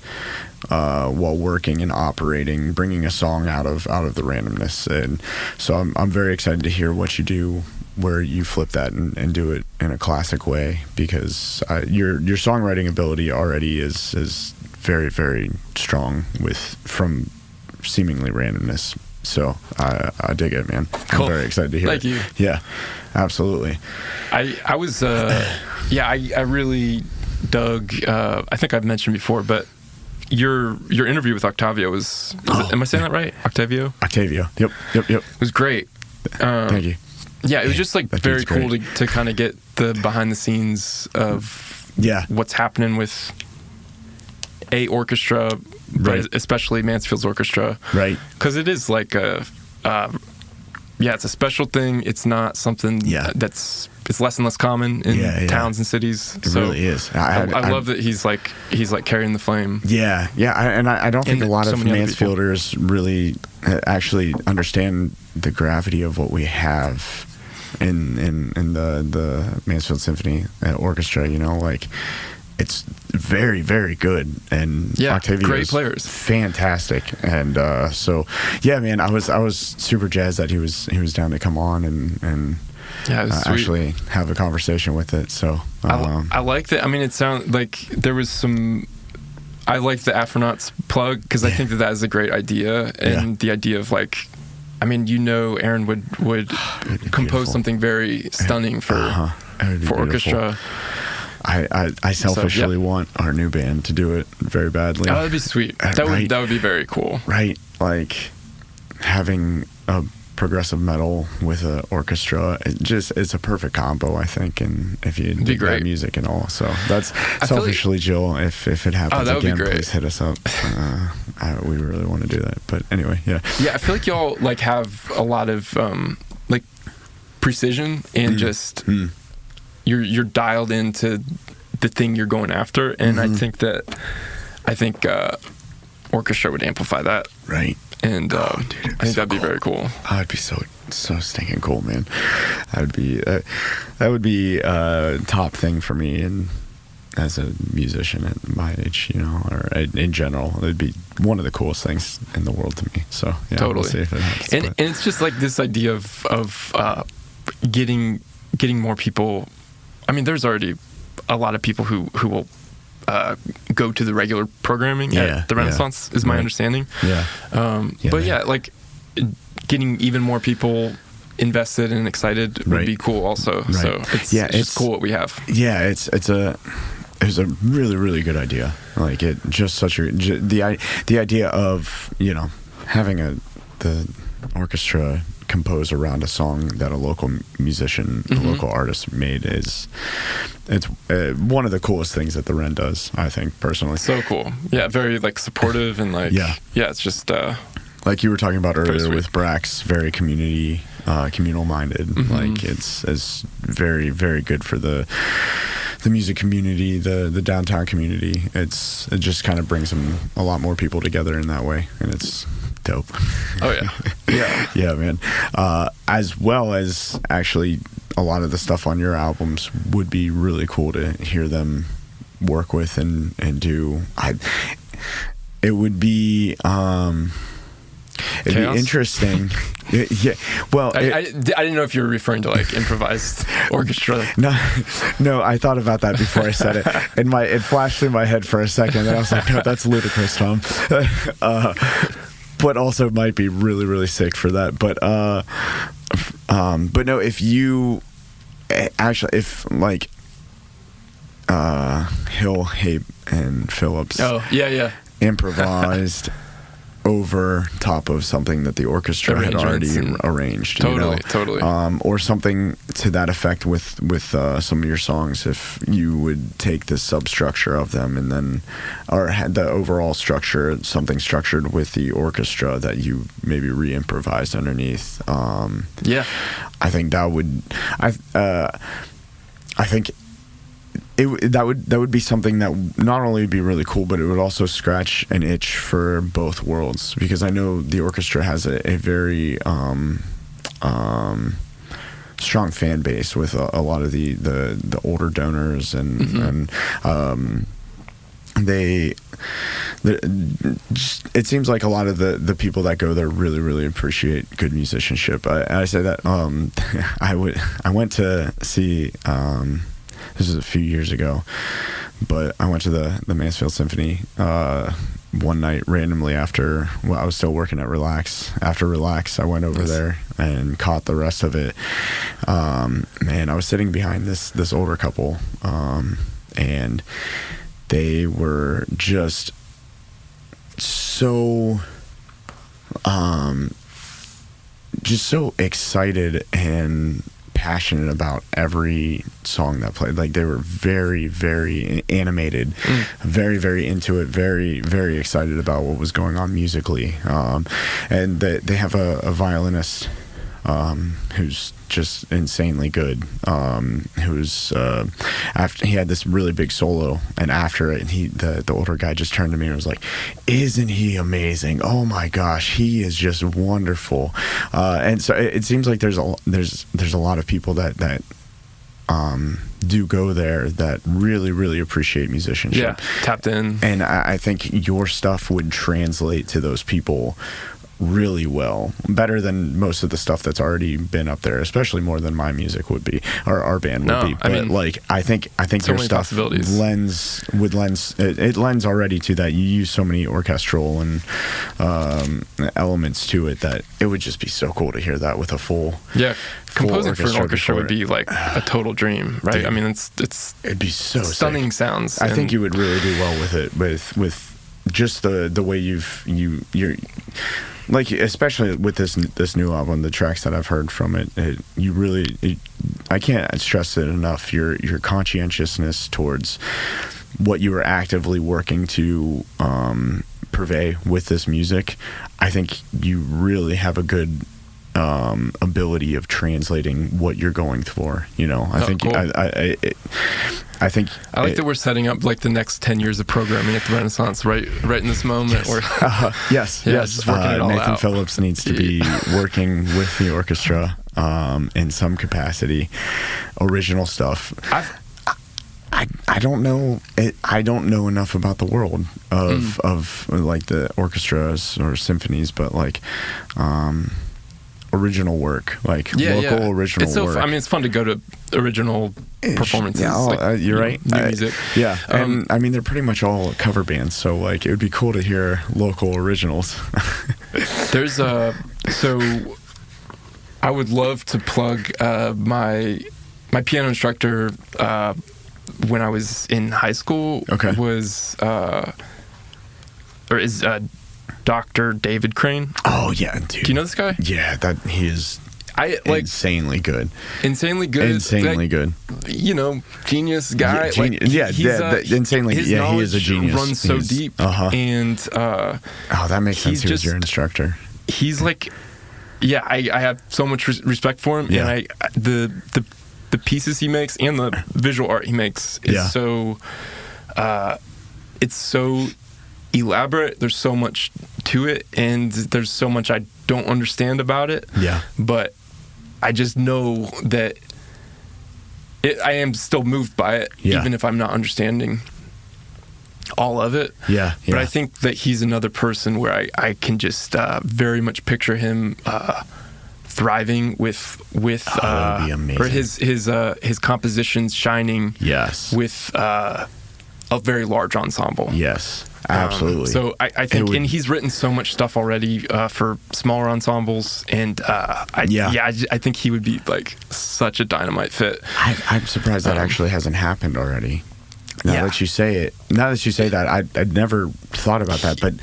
while working and operating, bringing a song out of the randomness. And so I'm very excited to hear what you do where you flip that and do it in a classic way, because your songwriting ability already is very, very strong from seemingly randomness. So I dig it, man. Cool. I'm very excited to hear Thank it. you. Yeah, absolutely. I was I really dug. I think I've mentioned before, but your interview with Octavio was am I saying that right? Octavio. Yep. It was great. Thank you. Yeah, it was just like very cool to kind of get the behind the scenes of what's happening with a orchestra, but especially Mansfield's orchestra, right? Because it is like it's a special thing. It's not something it's less and less common in towns and cities. It really is. I love that he's like carrying the flame. Yeah, and I don't think a lot of Mansfielders really actually understand the gravity of what we have in the Mansfield Symphony Orchestra. You know, like it's very, very good, and Octavio great players, fantastic, and so man, I was super jazzed that he was down to come on and actually have a conversation with it. So I like that. I mean, it sounds like there was some. I like the Afronauts plug because I think that is a great idea, and the idea of like, I mean, Aaron would compose something very stunning for orchestra. I selfishly want our new band to do it very badly. Oh, that'd be sweet. That would be very cool. Right, like having a progressive metal with an orchestra, it's a perfect combo, I think. And if you dig that music and all, so that's selfishly, like, Jill. If it happens again, please hit us up. We really want to do that. But anyway, yeah. I feel like y'all like have a lot of like precision and just. You're dialed into the thing you're going after, and I think orchestra would amplify that, right? And I think that'd be very cool. Oh, it'd be so stinking cool, man. That would be top thing for me, and as a musician at my age, you know, or in general, it'd be one of the coolest things in the world to me. So totally. We'll see if it happens, and it's just like this idea of getting more people. I mean, there's already a lot of people who will go to the regular programming at the Renaissance, is my understanding. But like getting even more people invested and excited would be cool also. Right. So it's just cool what we have. Yeah, it was a really, really good idea. Like the idea of, you know, having the orchestra compose around a song that a local musician, a local artist made it's one of the coolest things that the Ren does, I think, personally. So cool. Yeah, very like supportive and like it's just like you were talking about earlier with Brax, very communal minded. Like it's very, very good for the music community, the downtown community. It just kind of brings a lot more people together in that way, and it's dope. Oh yeah, man. As well as actually a lot of the stuff on your albums would be really cool to hear them work with and do. It would be it'd be interesting. Yeah. Well, I didn't know if you were referring to like improvised orchestra. No, I thought about that before I said it. And it flashed through my head for a second, and I was like, no, that's ludicrous, Tom. But also might be really, really sick for that. But no, if you actually, Hill, Hape, and Phillips. Oh, yeah. Improvised over top of something that the orchestra had already arranged. Totally. Or something to that effect with some of your songs, if you would take the substructure of them and then, or had the overall structure, something structured with the orchestra that you maybe re-improvised underneath. I think that would, I think that would be something that not only would be really cool, but it would also scratch an itch for both worlds, because I know the orchestra has a very strong fan base with a lot of the older donors, and it seems like a lot of the people that go there really, really appreciate good musicianship. I say that I went to see. This was a few years ago, but I went to the Mansfield Symphony one night randomly after. Well, I was still working at Relax. After Relax, I went over there and caught the rest of it. Man, I was sitting behind this older couple, and they were just so excited and passionate about every song that played. Like, they were very, very animated, very, very into it, very, very excited about what was going on musically. And they have a violinist who's just insanely good, who's after he had this really big solo, and after it, the older guy just turned to me and was like, "Isn't he amazing? Oh my gosh, he is just wonderful." And so it seems like there's a lot of people that do go there that really, really appreciate musicianship. Yeah, tapped in. And I think your stuff would translate to those people really well, better than most of the stuff that's already been up there, especially more than my music would be, or our band would be. But I think so your stuff lends already to that. You use so many orchestral and elements to it that it would just be so cool to hear that with a full composing for an orchestra would be like a total dream, right? Dude, I mean, it'd be so stunning sick. Sounds. I think you would really do well with it, with just the way you're like, especially with this new album, the tracks that I've heard from it, I can't stress it enough. Your conscientiousness towards what you were actively working to purvey with this music. I think you really have a good ability of translating what you're going for. I think cool. I think I like that we're setting up like the next 10 years of programming at the Renaissance right in this moment. Yes. Just working it all Nathan out. Phillips needs to be working with the orchestra in some capacity. Original stuff. I don't know. I don't know enough about the world of like the orchestras or symphonies, but like original work, like local original work. I mean, it's fun to go to original performances. Yeah, you're right. New music. Yeah, and I mean, they're pretty much all cover bands, so like it would be cool to hear local originals. There's so I would love to plug my piano instructor when I was in high school. Was is Dr. David Crane. Oh yeah, dude. Do you know this guy? Yeah, that he is insanely good. Insanely good. Genius guy. Insanely. His he is a genius. Runs so deep. And that makes sense. He was your instructor. He's like, I have so much respect for him, and the pieces he makes and the visual art he makes is so. It's so elaborate. There's so much to it, and there's so much I don't understand about it. Yeah. But I just know that I am still moved by it, even if I'm not understanding all of it. Yeah. But I think that he's another person where I can just very much picture him thriving with that'd be amazing. Or his compositions shining. Yes. With a very large ensemble. Yes. Absolutely. So I think, and he's written so much stuff already for smaller ensembles, and I think he would be like such a dynamite fit. I'm surprised that actually hasn't happened already. Now that you say that, I'd never thought about that, but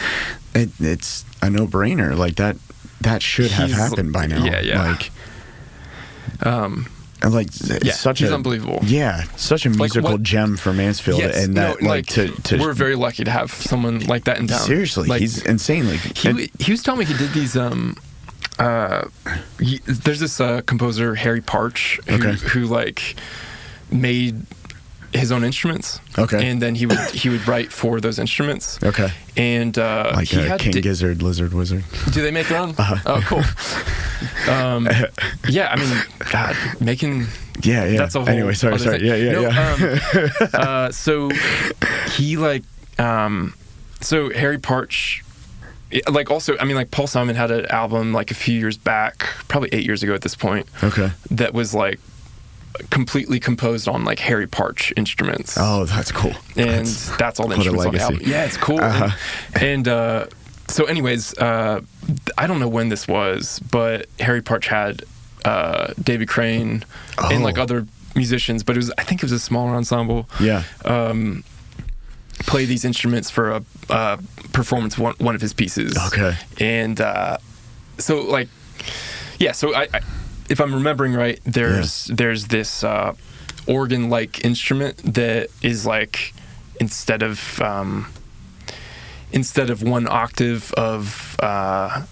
it's a no-brainer. Like that should have happened by now. Like, and like, he's unbelievable. Yeah, such a musical gem for Mansfield, and that we're very lucky to have someone like that in town. Seriously, like, he's insane. Like he was telling me he did these. There's this composer Harry Parch who like made his own instruments. Okay. And then he would write for those instruments. Okay. And like he had King Gizzard, Lizard Wizard. Do they make their own? Oh, cool. Yeah, I mean, God, making. Yeah. That's a whole. Anyway, sorry. Yeah. So he like, so Harry Parch. Like also, I mean, like Paul Simon had an album like a few years back, probably 8 years ago at this point. Okay. That was like completely composed on like Harry Parch instruments. Oh, that's cool. And that's all the instruments on the album. Yeah, it's cool. And so anyways, I don't know when this was, but Harry Parch had David Crane and like other musicians, but I think it was a smaller ensemble. Yeah. Play these instruments for a performance of one of his pieces. Okay. And so like, yeah, so I if I'm remembering right, there's this organ-like instrument that is like instead of one octave of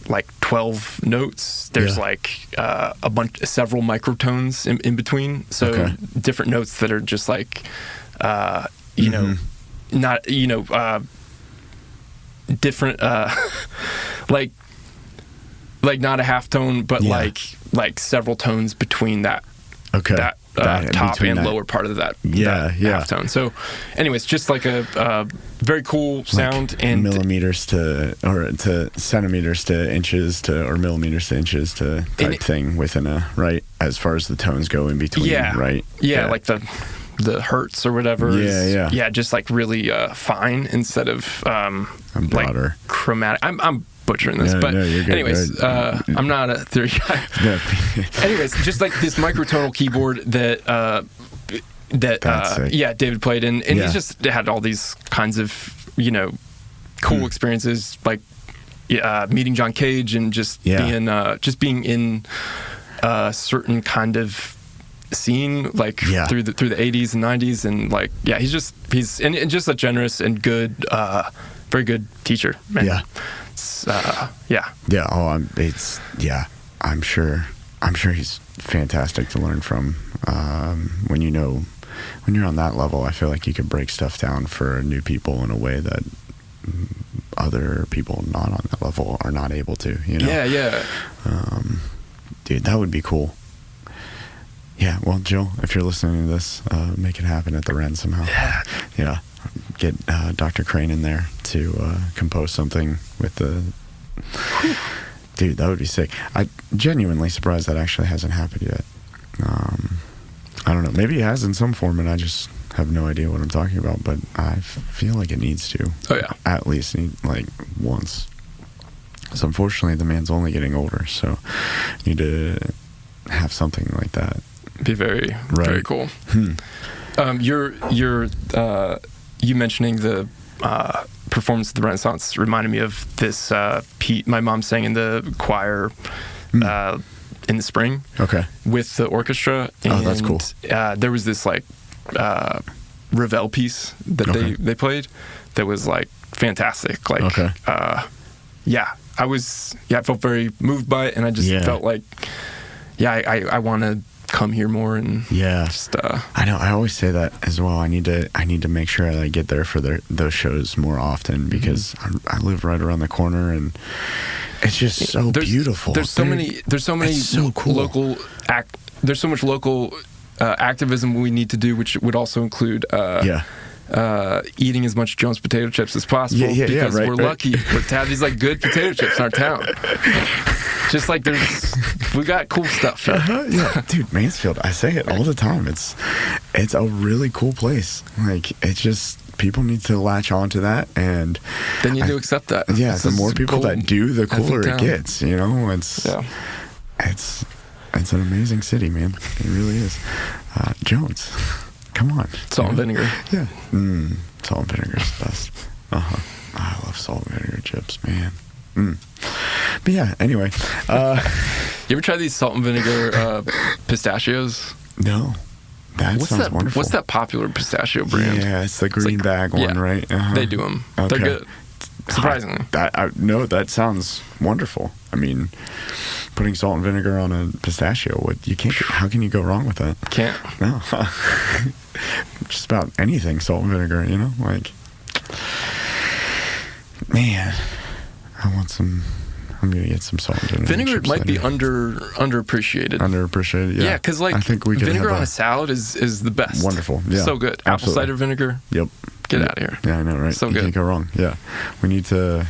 like 12 notes, there's like several microtones in between. So different notes that are just like you know, not different like not a half tone, but like several tones between that top and lower part of that half tone. So anyways, just like a very cool sound, like and millimeters to centimeters to inches to or millimeters to inches to type thing within as far as the tones go in between, right? Yeah, like the hertz or whatever. Yeah, just like really fine instead of like chromatic. I'm butchering this, but anyways, I'm not a theory guy. Anyways, just like this microtonal keyboard that David played in, and he's just had all these kinds of cool experiences, like meeting John Cage and just being in a certain kind of scene, like through the 80s and 90s, and like he's just a generous and good, very good teacher, man. I'm sure he's fantastic to learn from. When you're on that level, I feel like you could break stuff down for new people in a way that other people not on that level are not able to. Dude, that would be cool. Yeah, well, Jill, if you're listening to this, make it happen at the Wren somehow. Yeah. Get Dr. Crane in there to compose something with the... Dude, that would be sick. I'm genuinely surprised that actually hasn't happened yet. I don't know. Maybe it has in some form, and I just have no idea what I'm talking about, but I feel like it needs to. Oh, yeah. At least, like, once. So, unfortunately, the man's only getting older, so need to have something like that. Be very, very cool. You mentioning the performance of the Renaissance reminded me of this my mom sang in the choir in the spring with the orchestra. And, that's cool. There was this like Ravel piece that they played that was like fantastic. Like I felt very moved by it, and I just felt like I want to come here more and just I know I always say that as well. I need to make sure that I get there for those shows more often, because I live right around the corner, and it's just so beautiful. There's so many so cool. local there's so much local activism we need to do, which would also include eating as much Jones potato chips as possible, because we're lucky to have these like good potato chips in our town. Just like we got cool stuff here. Dude, Mansfield, I say it all the time. It's a really cool place. Like, it's just, people need to latch on to that, and they need to accept that. Yeah, the more people that do, the cooler it gets. It's an amazing city, man. It really is. Jones, come on. Salt and vinegar. Yeah. Salt and vinegar is the best. I love salt and vinegar chips, man. But yeah, anyway. You ever try these salt and vinegar pistachios? No. That sounds wonderful. What's that popular pistachio brand? Yeah, it's the green bag one, right? They do them. Okay. They're good. Surprisingly. No, that sounds wonderful. I mean, putting salt and vinegar on a pistachio, how can you go wrong with that? Can't. No. Just about anything, salt and vinegar, you know? Like, man, I'm going to get some salt and vinegar. Vinegar might be underappreciated. Underappreciated, yeah. Yeah, because I think vinegar on a salad is the best. Wonderful, yeah. So good. Absolutely. Apple cider vinegar. Yep. Get out of here. Yeah, I know, right? So you good. Can't go wrong. Yeah. We need to,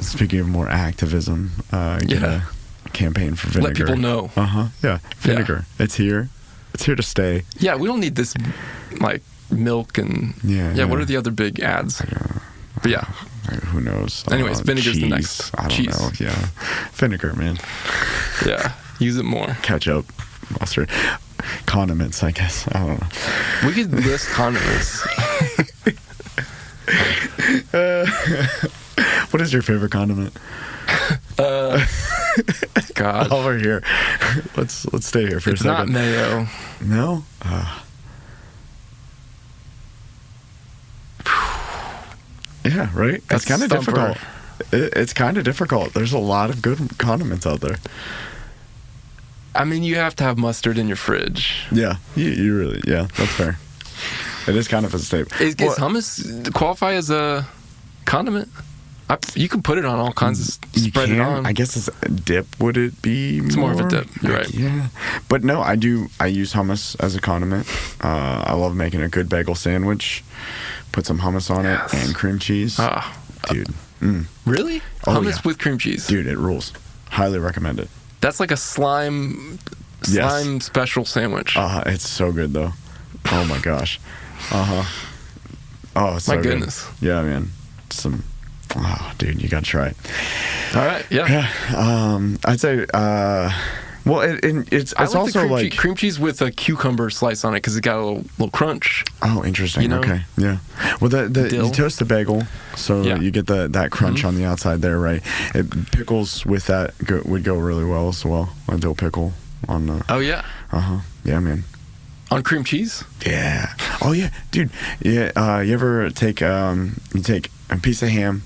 speaking of more activism, get a campaign for vinegar. Let people know. Yeah. Vinegar. Yeah. It's here. It's here to stay. Yeah, we don't need this, like, milk and... Yeah, what are the other big ads? But yeah. Who knows? Anyways, vinegar's cheese. the next. I don't know. Yeah. Vinegar, man. Yeah. Use it more. Ketchup, mustard, condiments, I guess. I don't know. We could list condiments. What is your favorite condiment? God. While we're here, let's stay here for a second. It's not mayo. No? Yeah, right? That's kind of difficult. It's kind of difficult. There's a lot of good condiments out there. I mean, you have to have mustard in your fridge. Yeah, you really, yeah, that's fair. It is kind of a staple. Does hummus qualify as a condiment? You can put it on all kinds of spread it on. I guess it's a dip. Would it be It's more of a dip. You're right. Yeah. But no, I use hummus as a condiment. I love making a good bagel sandwich. Put some hummus on it and cream cheese. Dude. Really? Hummus with cream cheese? Dude, it rules. Highly recommend it. That's like a slime special sandwich. It's so good, though. Oh, my gosh. Oh, it's so my goodness. Good. Yeah, man. Dude, you gotta try it. All right, yeah. I'd say, it's also the like cream cheese with a cucumber slice on it because it got a little crunch. Oh, interesting. You know? Okay, yeah. Well, you toast the bagel, so you get that crunch on the outside there, right? Pickles with that would go really well as well. A dill pickle on the. Oh yeah. Yeah, man. On cream cheese? Yeah. Oh yeah, dude. Yeah. You ever take a piece of ham,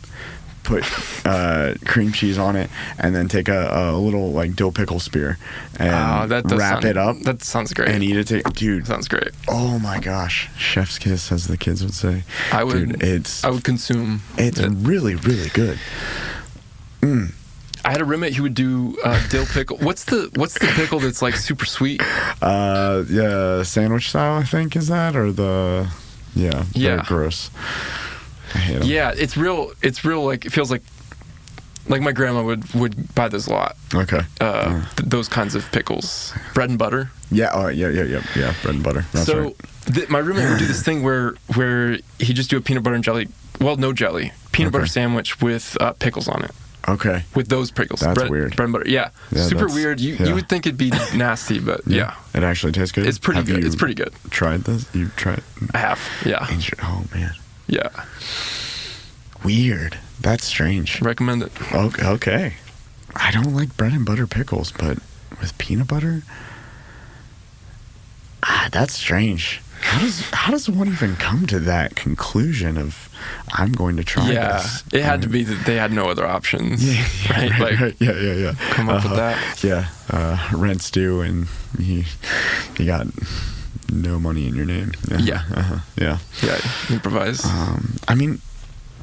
put cream cheese on it, and then take a little like dill pickle spear and wrap it up. That sounds great. And eat it, dude. Sounds great. Oh my gosh, chef's kiss, as the kids would say. I would consume. It's really, really good. I had a roommate who would do dill pickle. What's the pickle that's like super sweet? Yeah, sandwich style, I think, is that, or the very gross. I hate them. Yeah, it's real. Like, it feels like my grandma would buy those a lot. Okay. Those kinds of pickles, bread and butter. Yeah. Oh, yeah. Bread and butter. That's so right. My roommate would do this thing where he just do a peanut butter and jelly. Well, no jelly. Peanut butter sandwich with pickles on it. Okay. With those pickles. That's weird. Bread and butter. Yeah. Super weird. You would think it'd be nasty, but yeah. It actually tastes good. It's pretty good. It's pretty good. Tried this? You tried? I have. Yeah. Oh man. Yeah. Weird. That's strange. Recommend it. Okay. I don't like bread and butter pickles, but with peanut butter? That's strange. How does one even come to that conclusion of I'm going to try this? It had to be that they had no other options. Right? Like, yeah. Come up with that. Yeah. Rent's due and you got no money in your name. Yeah. Yeah. Yeah. Improvise. I mean,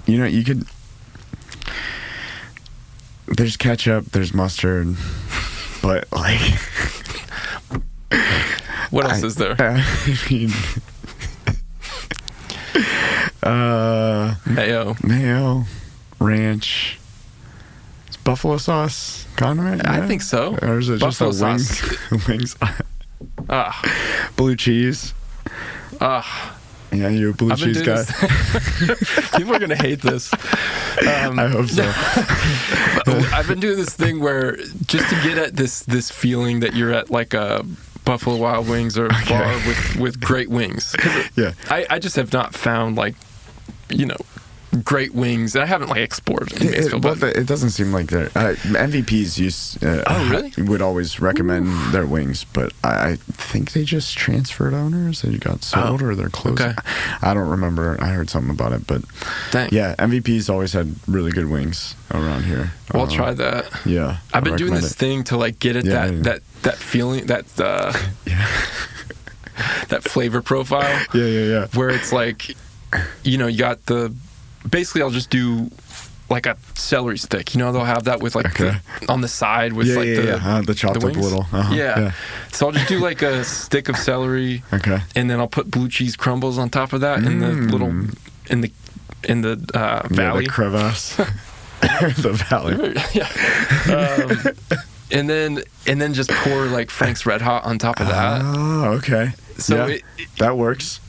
you could. There's ketchup, there's mustard, but like. What else is there? I mean, mayo, ranch. Is buffalo sauce condiment? Yeah? I think so. Or is it buffalo just wings? Blue cheese. Yeah, you're a blue cheese guy. People are gonna hate this. I hope so. I've been doing this thing where just to get at this feeling that you're at like a Buffalo Wild Wings are a bar with great wings. Yeah. I just have not found, like, you know, great wings. I haven't, like, explored it doesn't seem like they're MVPs would always recommend their wings, but I think they just transferred owners. They got sold or they're closed. Okay. I don't remember. I heard something about it, but yeah, MVPs always had really good wings around here. Well, I'll try that. Yeah, I've been doing this thing to, like, get at that feeling, that that flavor profile. Yeah. Where it's like, you know, you got basically I'll just do like a celery stick. You know, they'll have that with like on the side with the chopped up little. Yeah. So I'll just do like a stick of celery. Okay. And then I'll put blue cheese crumbles on top of that in the little in the valley. The crevasse. The valley. And then just pour like Frank's Red Hot on top of that. Oh, okay. So that works.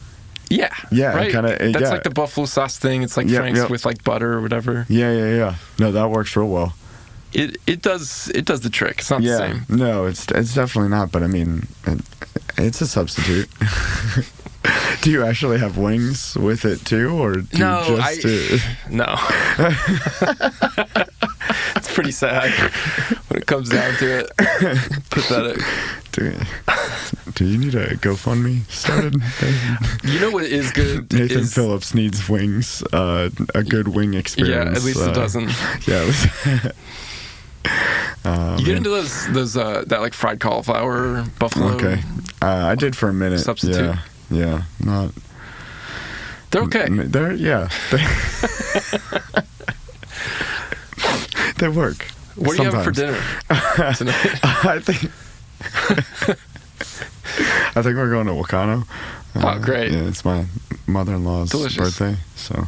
Yeah, right. That's like the buffalo sauce thing. It's like Frank's with like butter or whatever. Yeah. No, that works real well. It does the trick. It's not the same. No, it's definitely not. But I mean, it's a substitute. Do you actually have wings with it too, or no? No. It's pretty sad when it comes down to it. Pathetic. Do you need a GoFundMe started? You know what is good? Nathan Phillips needs wings. A good wing experience. Yeah, at least a dozen. Yeah. You get into those that like fried cauliflower buffalo. Okay. I did for a minute. Substitute. Yeah. Not. They're okay. They work. What do you have for dinner tonight? I think we're going to Wakano. Oh, great. Yeah, it's my mother-in-law's birthday, so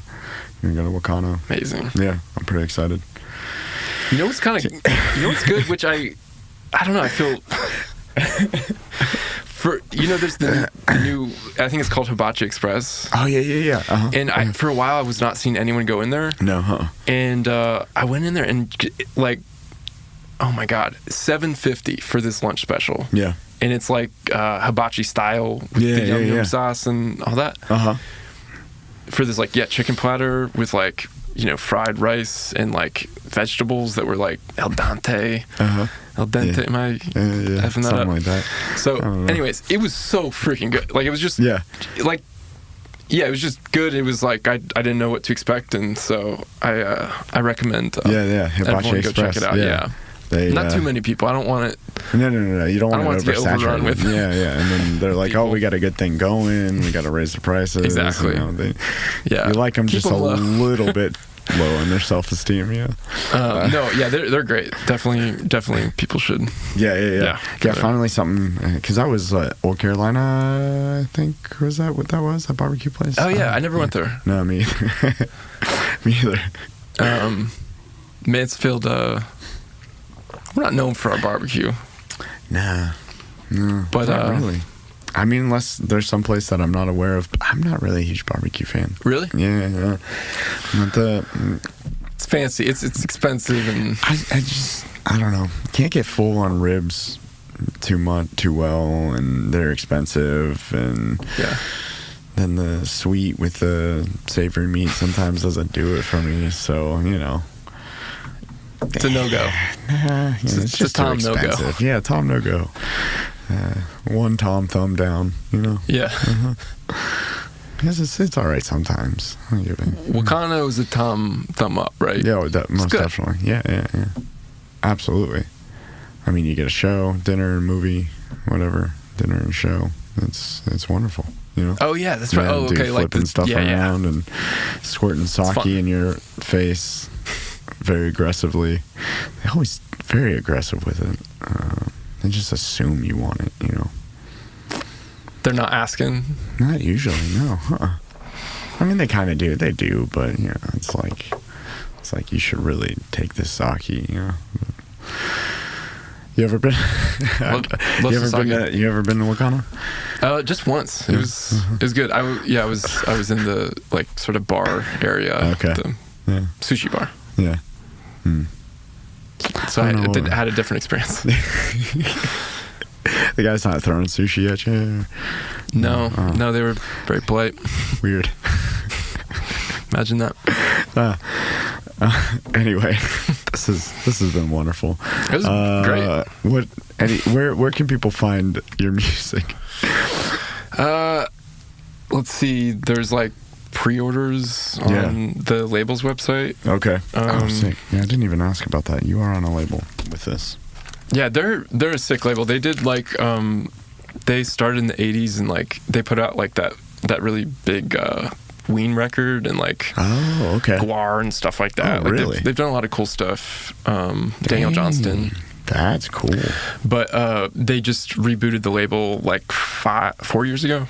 we're going to go to Wakano. Amazing. Yeah, I'm pretty excited. You know what's good, which I don't know, I feel there's the new, I think it's called Hibachi Express. Oh, yeah. Uh-huh. And for a while I was not seeing anyone go in there. No, And I went in there and like, oh my God, $7.50 for this lunch special. Yeah. And it's like hibachi style with the yum sauce and all that. For this like chicken platter with like, you know, fried rice and like vegetables that were like al dente. Al dente, am I having that something up? Like that. So anyways, it was so freaking good. Like it was just like it was just good. It was like I didn't know what to expect, and so I recommend Hibachi everyone Express. Go check it out. Yeah. Not too many people. I don't want it. No. You don't want to get overrun with. Yeah. And then they're like, people. "Oh, we got a good thing going. We got to raise the prices." Exactly. You know, you like them just a little bit low in their self-esteem. Yeah. They're great. Definitely, people should. Yeah. Finally something, because I was Old Carolina. I think was that what that was? That barbecue place. Oh yeah, I never went there. No, me either. Me either. Mansfield. We're not known for our barbecue. No, but not really. I mean, unless there's some place that I'm not aware of. But I'm not really a huge barbecue fan. Really? Yeah. It's fancy. It's expensive, and I don't know. Can't get full on ribs too well, and they're expensive, and then the sweet with the savory meat sometimes doesn't do it for me. So you know. It's a no-go. It's just Tom no-go. Yeah, Tom no-go. One Tom thumb down, you know? Yeah. It's all right sometimes. Wakano is a Tom thumb up, right? Yeah, most definitely. Yeah. Absolutely. I mean, you get a show, dinner, movie, whatever. Dinner and show. It's wonderful, you know? Oh, yeah, that's right. Oh, okay. Flipping stuff around and squirting sake in your face. Very aggressively. They're always very aggressive with it. They just assume you want it, you know. They're not asking? Not usually, no. I mean, they kind of do. They do, but, you know, it's like you should really take this sake, you know. You ever been? You ever been to Wakano? Just once. It was good. I was in the like sort of bar area. Okay. The sushi bar. Yeah. So I had a different experience. The guy's not throwing sushi at you? No, they were very polite. Weird. Imagine that. Anyway, this has been wonderful. It was great. Where can people find your music? Let's see. There's like pre-orders on the label's website. Okay. Sick. Yeah, I didn't even ask about that. You are on a label with this. Yeah, they're a sick label. They did like they started in the 80s and like they put out like that really big Ween record and like Guar and stuff like that. Like really? They've done a lot of cool stuff. Daniel Johnston. That's cool. But they just rebooted the label like 4 years ago.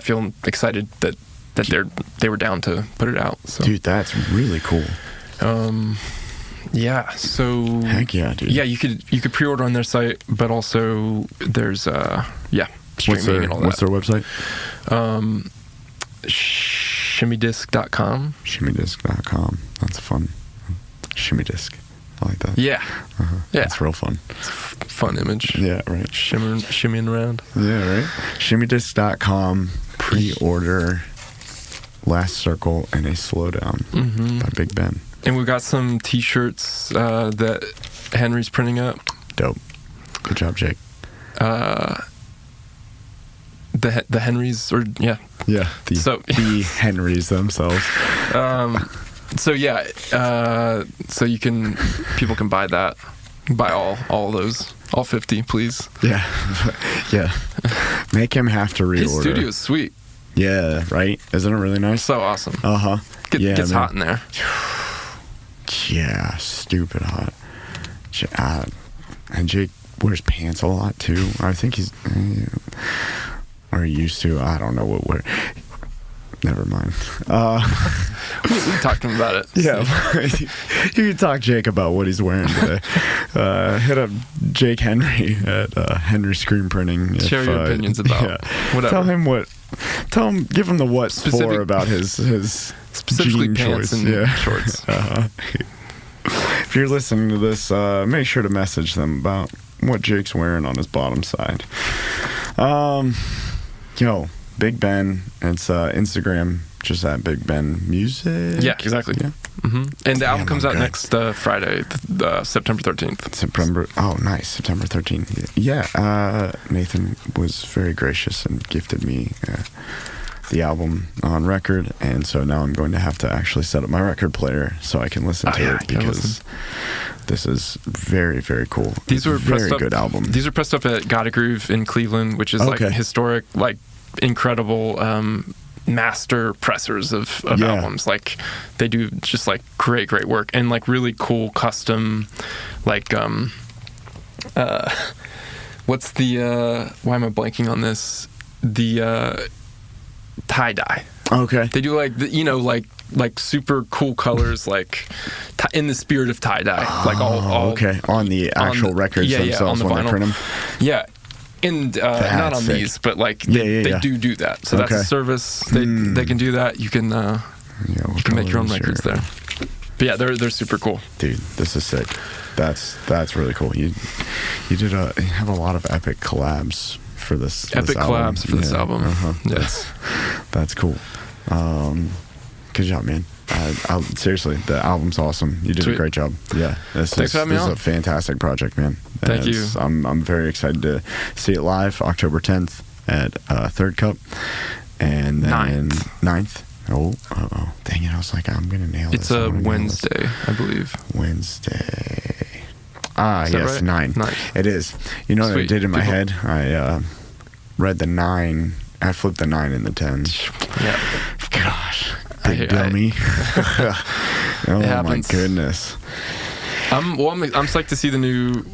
Feeling excited that they were down to put it out. So. Dude, that's really cool. Yeah. So heck yeah, dude. Yeah, you could pre-order on their site, but also there's streaming and all that. What's their website? Shimmydisc.com. Shimmydisc.com. That's fun. Shimmydisc. I like that. Yeah. Uh-huh. Yeah. It's real fun. It's a fun image. Yeah, right. Shimmying around. Yeah, right. Shimmydisc.com. Pre-order Last Circle and a Slowdown by Big Ben. And we've got some t-shirts that Henry's printing up. Dope. Good job, Jake. The Henrys, or the Henrys themselves. So people can buy that. Buy all those, all 50, please. Yeah. Make him have to reorder. His studio is sweet. Yeah, right? Isn't it really nice? So awesome. Uh-huh. Gets hot in there. Yeah, stupid hot. And Jake wears pants a lot, too. I think he's... or he used to. I don't know what we're... Never mind. We talked to him about it. Yeah. You can talk Jake about what he's wearing today. Hit up Jake Henry at Henry Screen Printing. Share your opinions about whatever. Tell him, give him the what for about his specifically jean pants choice. and shorts. If you're listening to this, make sure to message them about what Jake's wearing on his bottom side. Big Ben. It's Instagram, just at Big Ben Music. Yeah, exactly. Yeah. Mm-hmm. And the album comes out next Friday, September 13th. September 13th. Yeah. Nathan was very gracious and gifted me the album on record, and so now I'm going to have to actually set up my record player so I can listen to it, because this is very, very cool. These were very good album. These are pressed up at Gotta Groove in Cleveland, which is like historic, like incredible master pressers of albums. Like they do just like great work, and like really cool custom, like what's the why am I blanking on this? The tie-dye. Okay. They do like like super cool colors, like in the spirit of tie-dye, like all on the actual records themselves on the when vinyl. they print them. Yeah. And not on these, but like they do that. So that's a service. They can do that. You can you can make your own records there. But yeah, they're super cool. Dude, this is sick. That's really cool. You have a lot of epic collabs for this. Epic collabs for this album. Yes, that's cool. Good job, man. Seriously, the album's awesome. You did a great job. Yeah, this is a fantastic project, man. Thank you. I'm very excited to see it live October 10th at Third Cup, and then 9th. Oh, dang it! I was like, I'm gonna nail this. It's a Wednesday, I believe. Wednesday. Yes, right? 9. It is. You know what I did in my head? I read the 9. I flipped the 9 and the 10. Yeah. Gosh. Big dummy. Oh my goodness. I'm psyched to see the new,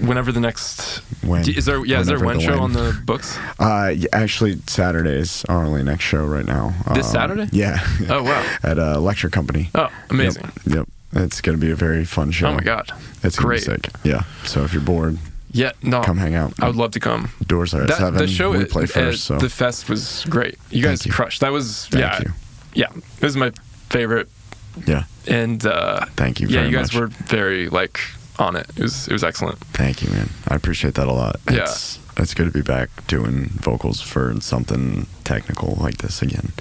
whenever the next. Is there one show on the books? Actually, Saturdays are our only next show right now. This Saturday? Yeah. Oh wow. At a lecture company. Oh, amazing. Yep. It's gonna be a very fun show. Oh my god. It's great. Sick. Yeah. So if you're bored, come hang out. I would love to come. Doors are at 7. The show we play first. So the fest was great. You guys crushed. That was Thank you. Yeah. This is my favorite. Yeah. And thank you. Very you guys much. were very like on it. It was excellent. Thank you, man. I appreciate that a lot. Yeah. It's good to be back doing vocals for something technical like this again.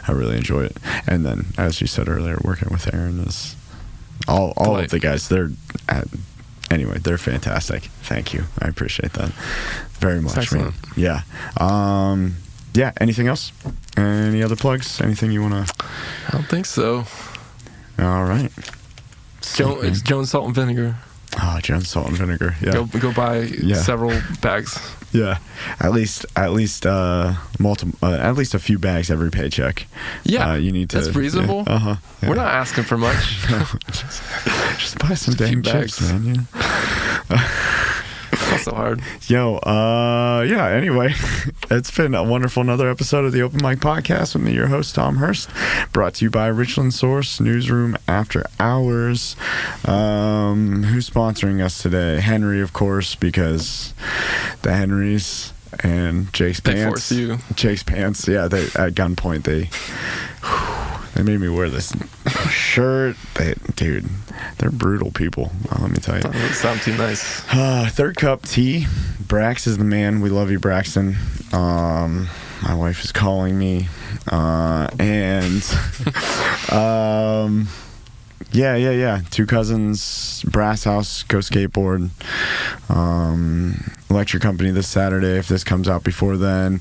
I really enjoy it. And then, as you said earlier, working with Aaron is all of the guys. Anyway, they're fantastic. Thank you. I appreciate that very much, man. Yeah. Yeah. Anything else? Any other plugs? Anything you want to? I don't think so. All right. It's Jones Salt and Vinegar. Oh, Jones Salt and Vinegar. Yeah. Go buy several bags. Yeah, at least a few bags every paycheck. Yeah, you need to. That's reasonable. Yeah, We're not asking for much. No, just buy some dang chips, man. Not so hard. Yo, yeah. Anyway, it's been a wonderful another episode of the Open Mic Podcast with me, your host Tom Hirst, brought to you by Richland Source Newsroom After Hours. Who's sponsoring us today? Henry, of course, because the Henrys and Jake's Pants. They force you. Jake's Pants. Yeah, they at gunpoint they made me wear this shirt. They're brutal people. Let me tell you. Doesn't sound too nice. Third Cup Tea. Brax is the man. We love you, Braxton. My wife is calling me. Yeah. Two Cousins, Brass House, Go Skateboard. Lecture Company this Saturday, if this comes out before then.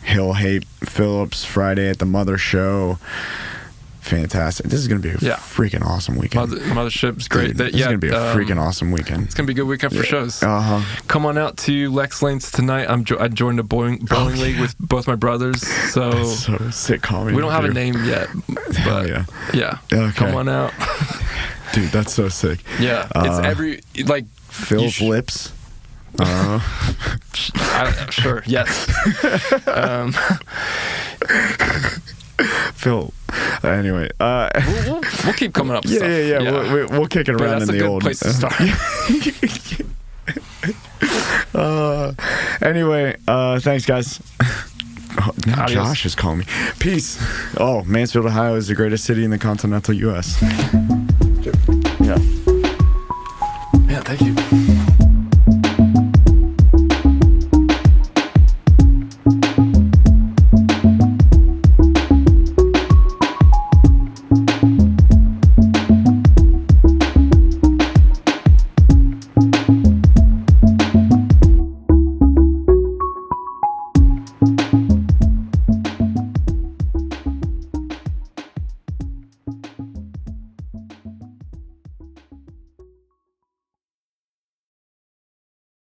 Hill Hate Phillips Friday at the Mother Show. Fantastic. This is going to be a freaking awesome weekend. Mothership's great. Dude, this is going to be a freaking awesome weekend. It's going to be a good weekend for shows. Come on out to Lex Lane's tonight. I joined a bowling league with both my brothers. So sick comedy. We don't have a name yet. But yeah. Okay. Come on out. Dude, that's so sick. Yeah. It's Phil's Lips. Sure, yes. Phil. Anyway, we'll keep coming up. Yeah. We'll kick it around in the old. That's a good place to start. Anyway, thanks, guys. Now Josh is calling me. Peace. Oh, Mansfield, Ohio is the greatest city in the continental U.S. Yeah, thank you.